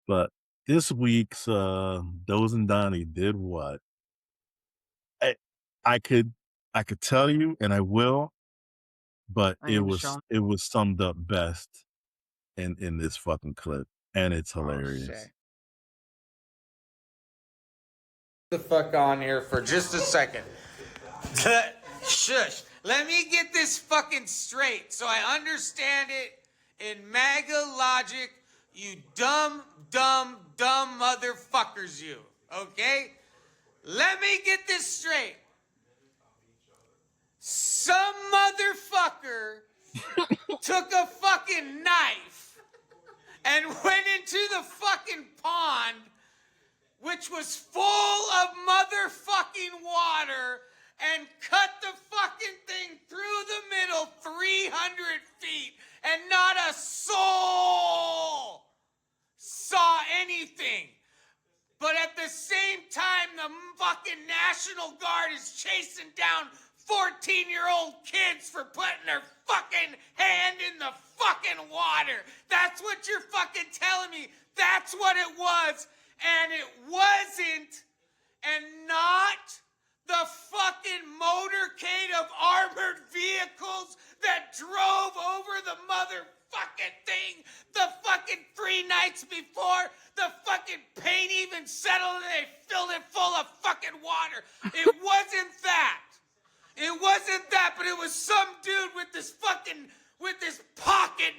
But this week's Dozin Donny did what? I could tell you, and I will, but it was summed up best in this fucking clip, and it's hilarious. The fuck on here for just a second. Shush. Let me get this fucking straight so I understand it in MAGA logic, you dumb motherfuckers, you. Okay? Let me get this straight. Some motherfucker took a fucking knife and went into the fucking pond, which was full of motherfucking water, and cut the fucking thing through the middle 300 feet, and not a soul saw anything. But at the same time, the fucking National Guard is chasing down 14-year-old kids for putting their fucking hand in the fucking water. That's what you're fucking telling me. That's what it was. And it wasn't, and not the fucking motorcade of armored vehicles that drove over the motherfucking thing the fucking 3 nights before the fucking paint even settled and they filled it full of fucking water. It wasn't that. It wasn't that, but it was some dude with this pocket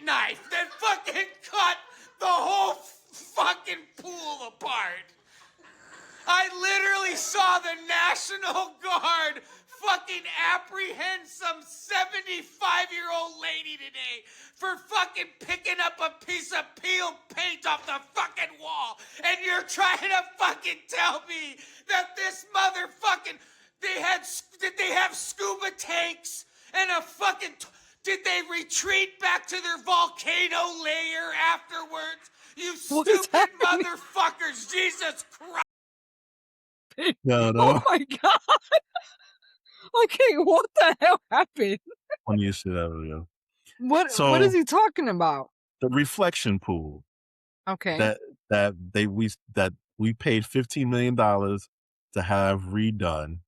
knife that fucking cut the whole fucking pool apart. I literally saw the National Guard fucking apprehend some 75-year-old lady today for fucking picking up a piece of peeled paint off the fucking wall. And you're trying to fucking tell me that this motherfucking... Did they have scuba tanks and a fucking... Did they retreat back to their volcano layer afterwards? You stupid motherfuckers! Jesus Christ! No. Oh my God! Okay, what the hell happened? Funniest shit ever, What is he talking about? The reflection pool. Okay. That we paid $15 million to have redone,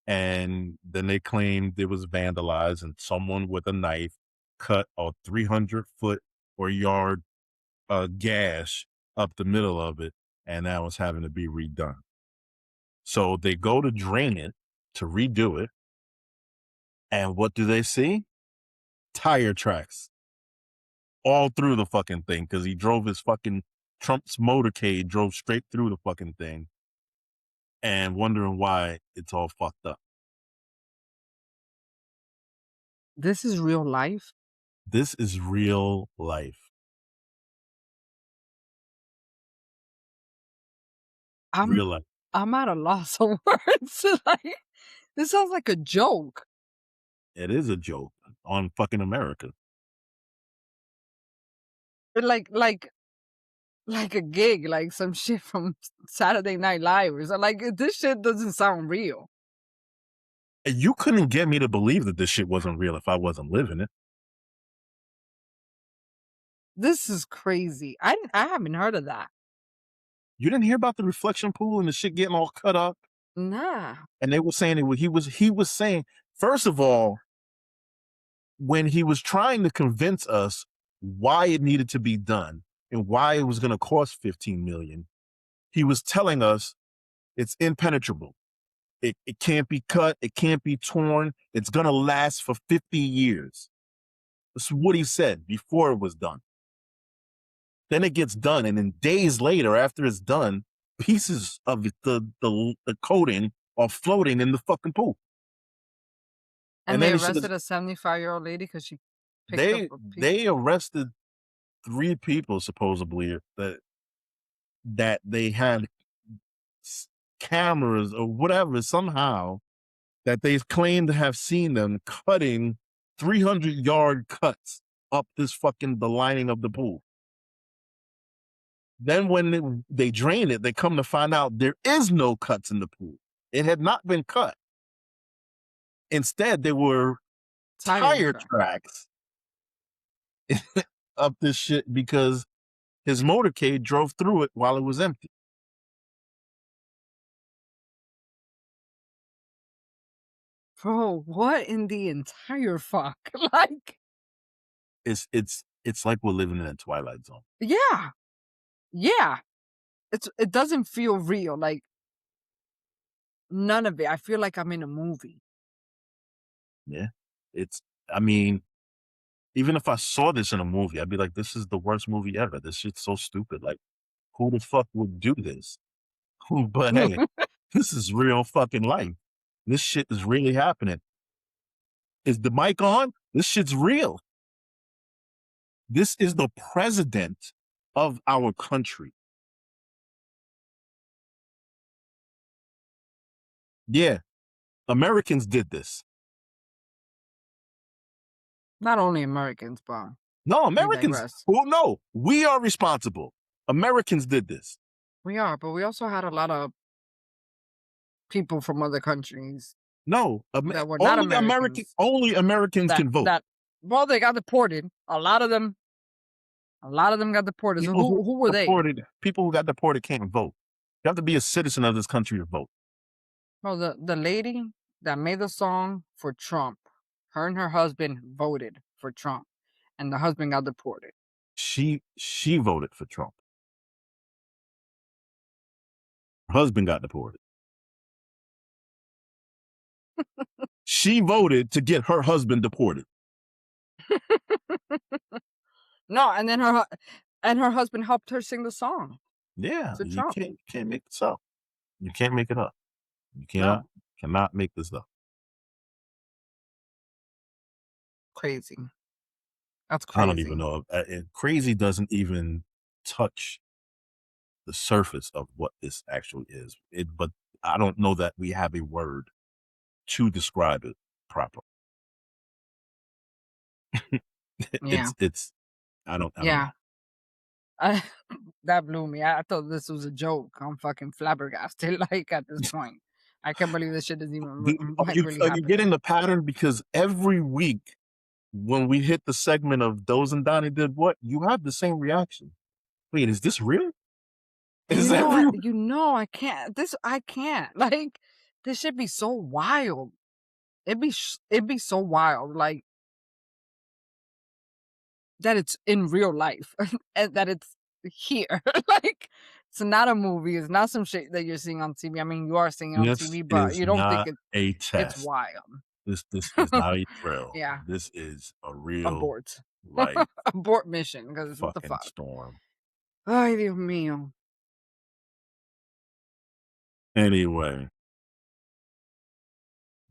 and then they claimed it was vandalized and someone with a knife cut a 300-foot or yard gash up the middle of it, and that was having to be redone. So they go to drain it to redo it, and what do they see? Tire tracks all through the fucking thing, because he drove his fucking Trump's motorcade, drove straight through the fucking thing, and wondering why it's all fucked up. This is real life? This is real life. Real life. I'm at a loss of words. Like, this sounds like a joke. It is a joke on fucking America. Like a gig, like some shit from Saturday Night Live or something. Like, this shit doesn't sound real. You couldn't get me to believe that this shit wasn't real if I wasn't living it. This is crazy. I haven't heard of that. You didn't hear about the reflection pool and the shit getting all cut up? Nah. And they were saying he was saying, first of all, when he was trying to convince us why it needed to be done and why it was going to cost $15 million, he was telling us it's impenetrable. It can't be cut. It can't be torn. It's going to last for 50 years. That's what he said before it was done. Then it gets done, and then days later, after it's done, pieces of the coating are floating in the fucking pool. And they arrested a 75-year-old lady because she picked up a piece. They arrested 3 people supposedly that they had cameras or whatever somehow that they claimed to have seen them cutting 300-yard cuts up the lining of the pool. Then when they drain it, they come to find out there is no cuts in the pool. It had not been cut. Instead, there were tire tracks up this shit because his motorcade drove through it while it was empty. Bro, what in the entire fuck? Like, it's like we're living in a Twilight Zone. Yeah. Yeah. It doesn't feel real. Like, none of it. I feel like I'm in a movie. Yeah. I mean, even if I saw this in a movie, I'd be like, this is the worst movie ever. This shit's so stupid. Like, who the fuck would do this? But hey, this is real fucking life. This shit is really happening. Is the mic on? This shit's real. This is the president of our country. Yeah, Americans did this. Not only Americans, but no, Americans. Well, no, we are responsible. Americans did this. We are, but we also had a lot of people from other countries. No, that were not Americans. Only Americans can vote. Well, they got deported. A lot of them got deported. So who were they? People who got deported can't vote. You have to be a citizen of this country to vote. Well, the lady that made the song for Trump, her and her husband voted for Trump, and the husband got deported. She voted for Trump. Her husband got deported. She voted to get her husband deported. No, and then her husband helped her sing the song. Yeah, you can't make this up. You can't make it up. You cannot make this up. Crazy. That's crazy. I don't even know. Crazy doesn't even touch the surface of what this actually is. But I don't know that we have a word to describe it properly. It's I don't know. That blew me. I thought this was a joke. I'm fucking flabbergasted. Like, at this point, I can't believe this shit is even really are you getting the pattern? Because every week when we hit the segment of Dozin, Donny did what, you have the same reaction. Wait, is this real? I can't. I can't. Like, this should be so wild. It'd be so wild. Like, that it's in real life and that it's here. Like, it's not a movie. It's not some shit that you're seeing on TV. I mean, you are seeing it on TV, but you don't think it's wild. This is not a drill. Yeah. This is a real abort. Like abort mission, because what the fuck? Storm. Ay, Dios mío. Anyway,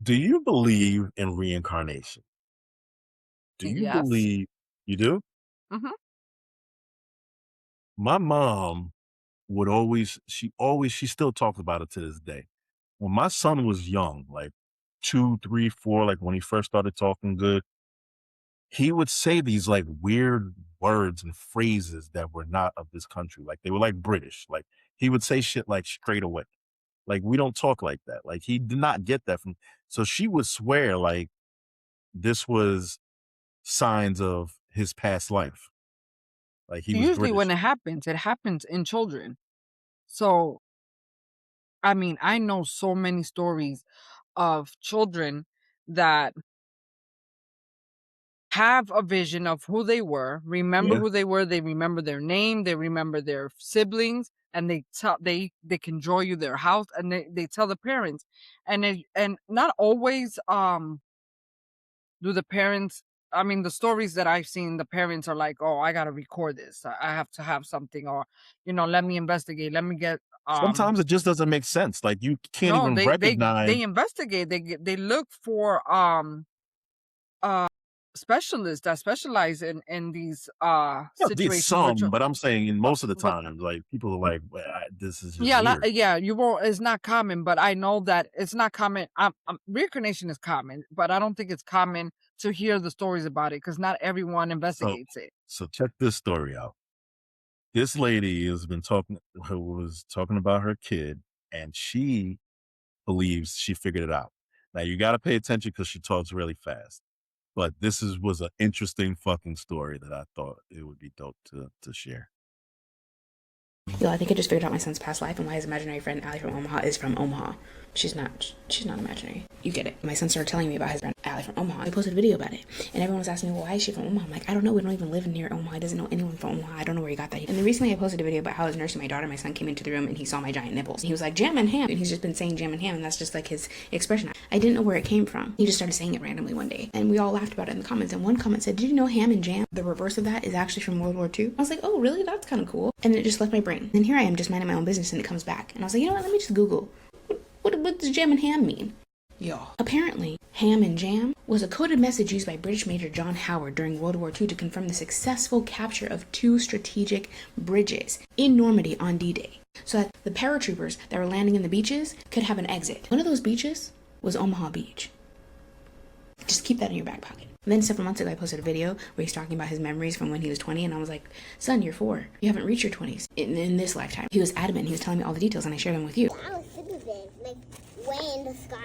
do you believe in reincarnation? Do you believe you do? Mm-hmm. My mom she still talks about it to this day. When my son was young, like 2, 3, 4, like when he first started talking good, he would say these like weird words and phrases that were not of this country. Like they were like British. Like he would say shit like straight away. Like, we don't talk like that. Like, he did not get that from. So she would swear like this was signs of his past life. Like he was usually British. When it happens in children. So, I mean, I know so many stories of children that have a vision of who they were, remember who they were, they remember their name, they remember their siblings, and they can draw you their house, and they tell the parents, and not always do the parents. I mean, the stories that I've seen, the parents are like, "Oh, I gotta record this. I have to have something, or let me investigate. Let me get." Sometimes it just doesn't make sense. Like you can't even recognize. They investigate. They look for specialists that specialize in these situations. Some, but I'm saying in most of the time, like people are like, well, this is just weird. You won't. It's not common, but I know that it's not common. Reincarnation is common, but I don't think it's common to hear the stories about it because not everyone investigates it. So check this story out. This lady was talking about her kid, and she believes she figured it out. Now you got to pay attention because she talks really fast. But this was an interesting fucking story that I thought it would be dope to share. Yo, I think I just figured out my son's past life and why his imaginary friend Allie from Omaha is from Omaha. She's not imaginary. You get it. My son started telling me about his friend Allie from Omaha. I posted a video about it. And everyone was asking me, well, why is she from Omaha? I'm like, I don't know. We don't even live near Omaha. He doesn't know anyone from Omaha. I don't know where he got that. And then recently I posted a video about how I was nursing my daughter. My son came into the room and he saw my giant nipples. He was like, jam and ham. And he's just been saying jam and ham. And that's just like his expression. I didn't know where it came from. He just started saying it randomly one day. And we all laughed about it in the comments. And one comment said, did you know ham and jam, the reverse of that, is actually from World War II? I was like, oh, really? That's kind of cool. And it just left my brain. And here I am just minding my own business and it comes back. And I was like, you know what? Let me just Google. What does jam and ham mean? Yo. Apparently, ham and jam was a coded message used by British Major John Howard during World War II to confirm the successful capture of 2 strategic bridges in Normandy on D-Day, so that the paratroopers that were landing in the beaches could have an exit. One of those beaches was Omaha Beach. Just keep that in your back pocket. And then several months ago, I posted a video where he's talking about his memories from when he was 20, and I was like, son, you're 4. You haven't reached your 20s in this lifetime. He was adamant. He was telling me all the details, and I shared them with you. I was super big, like way in the sky,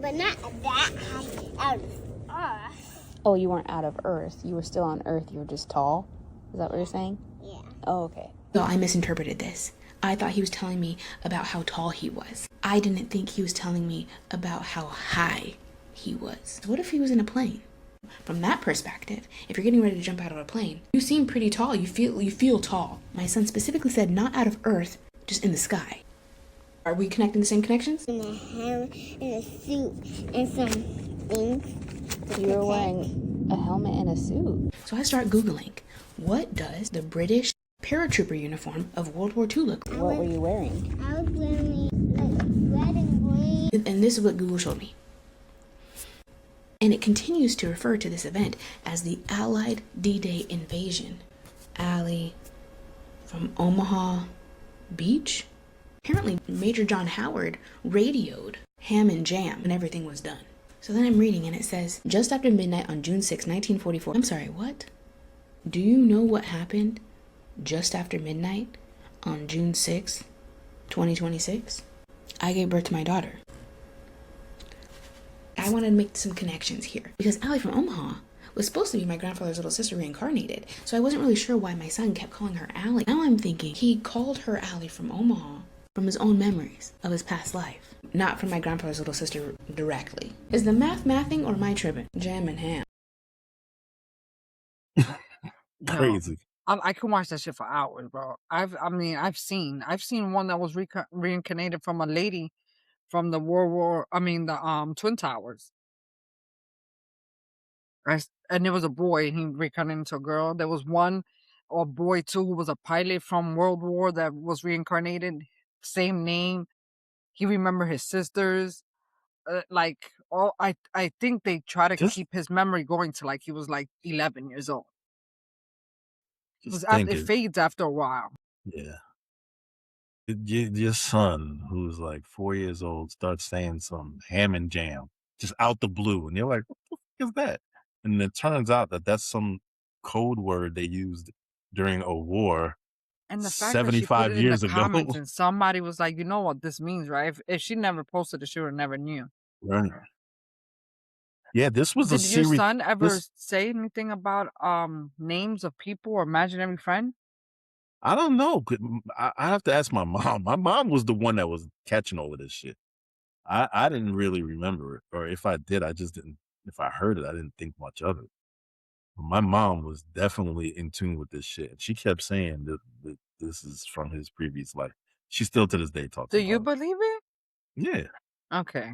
but not that high out of Earth. Oh, you weren't out of Earth. You were still on Earth. You were just tall? Is that what you're saying? Yeah. Oh, okay. So I misinterpreted this. I thought he was telling me about how tall he was. I didn't think he was telling me about how high he was. What if he was in a plane? From that perspective, if you're getting ready to jump out of a plane, you seem pretty tall. You feel tall. My son specifically said not out of Earth, just in the sky. Are we connecting the same connections? In a helmet, in a suit, and some things. You were wearing a helmet and a suit. So I start Googling, what does the British paratrooper uniform of World War II look like? What were you wearing? I was wearing like red and green. And this is what Google showed me. And it continues to refer to this event as the Allied D-Day invasion. Allie from Omaha Beach? Apparently, Major John Howard radioed ham and jam and everything was done. So then I'm reading and it says, just after midnight on June 6, 1944. I'm sorry, what? Do you know what happened just after midnight on June 6, 2026? I gave birth to my daughter. I wanted to make some connections here because Allie from Omaha was supposed to be my grandfather's little sister reincarnated, so I wasn't really sure why my son kept calling her Allie. Now I'm thinking he called her Allie from Omaha from his own memories of his past life, not from my grandfather's little sister directly. Is the mathing or am I tripping? Jam and ham. Crazy. I can watch that shit for hours, bro. I've seen one that was reincarnated from a lady from the the Twin Towers. And it was a boy, and he reincarnated into a girl. There was a boy too, who was a pilot from World War that was reincarnated. Same name. He remembered his sisters. I think they try to keep his memory going to like he was like 11 years old. It fades after a while. Yeah. Your son, who's like 4 years old, starts saying some ham and jam just out the blue. And you're like, what the fuck is that? And it turns out that that's some code word they used during a war and the fact 75 that she put it years in the ago. Comments and somebody was like, you know what this means, right? If she never posted it, she would have never knew. Right. Yeah, this was a series. Did your son ever say anything about names of people or imaginary friend? I don't know. I have to ask my mom. My mom was the one that was catching all of this shit. I didn't really remember it. Or if I did, I just didn't. If I heard it, I didn't think much of it. But my mom was definitely in tune with this shit. She kept saying that this is from his previous life. She still to this day talks about it. Do you believe it? Yeah. Okay.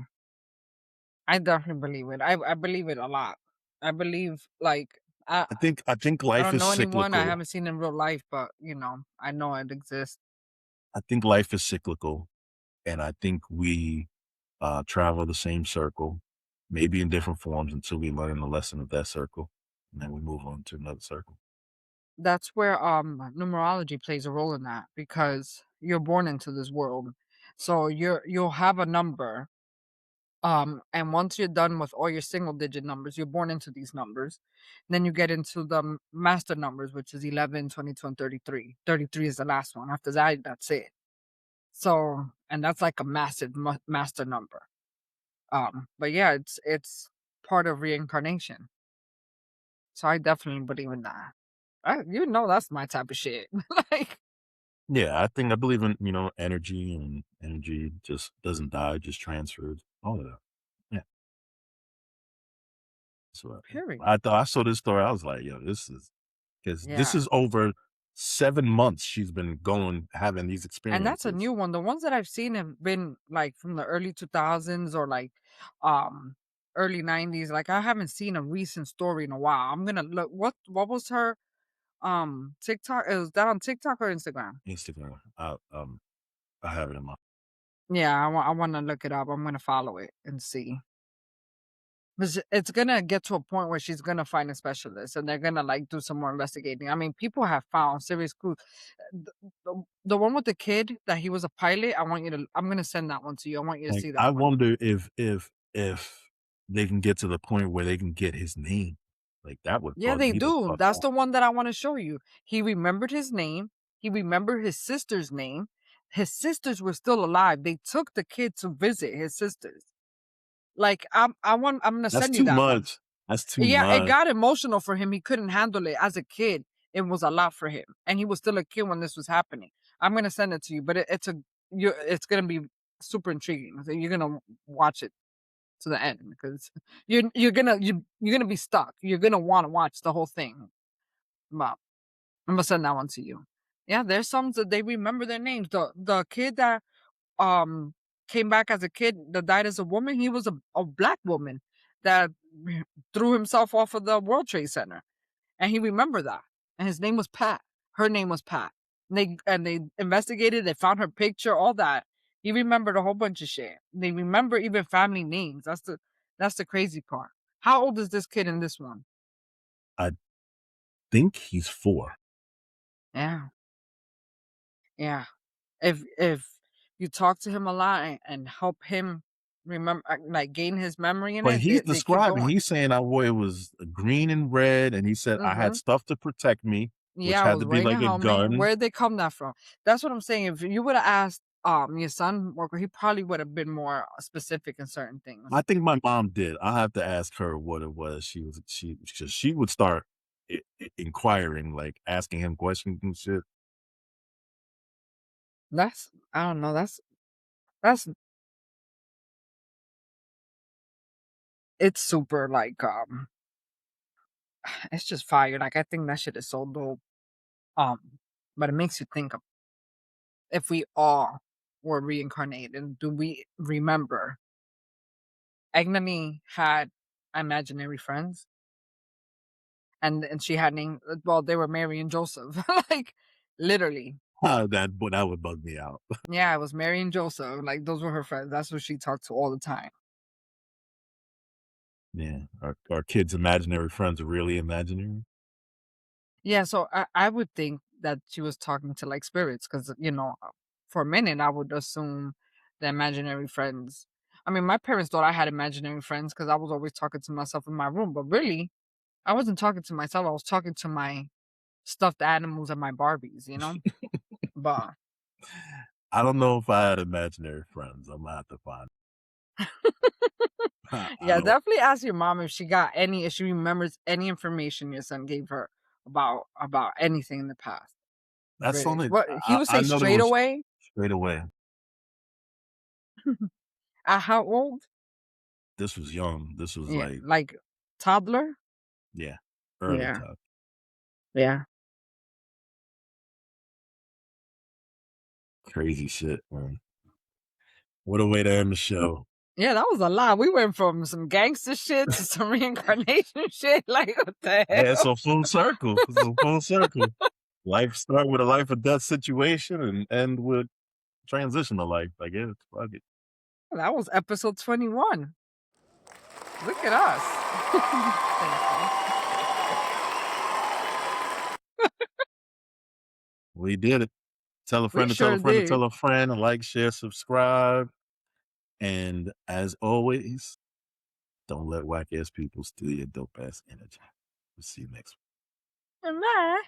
I definitely believe it. I believe it a lot. I believe I think life I don't is know cyclical. anyone I haven't seen in real life, but I know it exists. I think life is cyclical, and I think we travel the same circle, maybe in different forms until we learn the lesson of that circle. And then we move on to another circle. That's where numerology plays a role in that, because you're born into this world. So you'll have a number. And once you're done with all your single digit numbers, you're born into these numbers. Then you get into the master numbers, which is 11, 22, and 33. 33 is the last one. After that, that's it. So, and that's like a massive master number. But yeah, it's part of reincarnation. So I definitely believe in that. That's my type of shit. Like, yeah, I believe in, energy, and energy just doesn't die, just transfers. All of that. Yeah. So period. I thought I saw this story. I was like, yo, this is over 7 months she's been having these experiences. And that's a new one. The ones that I've seen have been like from the early 2000s or like early 90s. Like, I haven't seen a recent story in a while. I'm gonna look. What was her TikTok? Is that on TikTok or Instagram? Instagram. I have it in my. Yeah, I want to look it up. I'm gonna follow it and see. It's gonna get to a point where she's gonna find a specialist, and they're gonna like do some more investigating. I mean, people have found serious clues. The one with the kid that he was a pilot. I'm gonna send that one to you. I want you to see that. I one. wonder if they can get to the point where they can get his name. Like, that would. Yeah, bug they me the do. fuck That's out. the one that I want to show you. He remembered his name. He remembered his sister's name. His sisters were still alive. They took the kid to visit his sisters. Like, I'm gonna send you that one. That's too much. That's too Yeah, much. it got emotional for him. He couldn't handle it as a kid. It was a lot for him, and he was still a kid when this was happening. I'm gonna send it to you, but it's gonna be super intriguing. So you're gonna watch it to the end, because you're gonna be stuck. You're gonna want to watch the whole thing. But I'm gonna send that one to you. Yeah, there's some that they remember their names. The kid that came back as a kid that died as a woman, he was a black woman that threw himself off of the World Trade Center, and he remembered that, and his name was Pat. Her name was Pat. And they investigated. They found her picture, all that. He remembered a whole bunch of shit. They remember even family names. That's the crazy part. How old is this kid in this one? I think he's 4. Yeah. Yeah. If you talk to him a lot and help him remember, like, gain his memory in But it, he's they keep describing. going. He's saying our boy was green and red, and he said I had stuff to protect me, which Yeah, I had was to be wearing a like a helmet. gun. Where'd they come that from? That's what I'm saying. If you would have asked your son, he probably would have been more specific in certain things. I think my mom did. I have to ask her what it was. She would start inquiring, like asking him questions and shit. I don't know. That's it's super like it's just fire. Like, I think that shit is so dope. But it makes you think of, if we all were reincarnated, do we remember? Agnani had imaginary friends, and she had named. Well, they were Mary and Joseph, like, literally. That would bug me out. Yeah, it was Mary and Joseph. Like, those were her friends. That's what she talked to all the time. Yeah, our kids' imaginary friends are really imaginary. Yeah, so I would think that she was talking to like spirits, because for a minute I would assume the imaginary friends. I mean, my parents thought I had imaginary friends because I was always talking to myself in my room, but really, I wasn't talking to myself. I was talking to my stuffed animals and my Barbies, But I don't know if I had imaginary friends. I'm gonna have to find. yeah, definitely ask your mom if she remembers any information your son gave her about anything in the past. That's Really. only What he would say straight away. Straight away. At how old? This was young. This was like toddler. Yeah, early toddler. Yeah. Crazy shit, man. What a way to end the show. Yeah, that was a lot. We went from some gangster shit to some reincarnation shit. Like, what the hell? Yeah, it's a full circle. It's a full circle. Life start with a life or death situation and end with transitional life, I guess. Fuck it. That was episode 21. Look at us. We did it. Tell a friend We to tell sure a friend to did. tell a friend. Like, share, subscribe. And as always, don't let whack ass people steal your dope ass energy. We'll see you next week. Bye.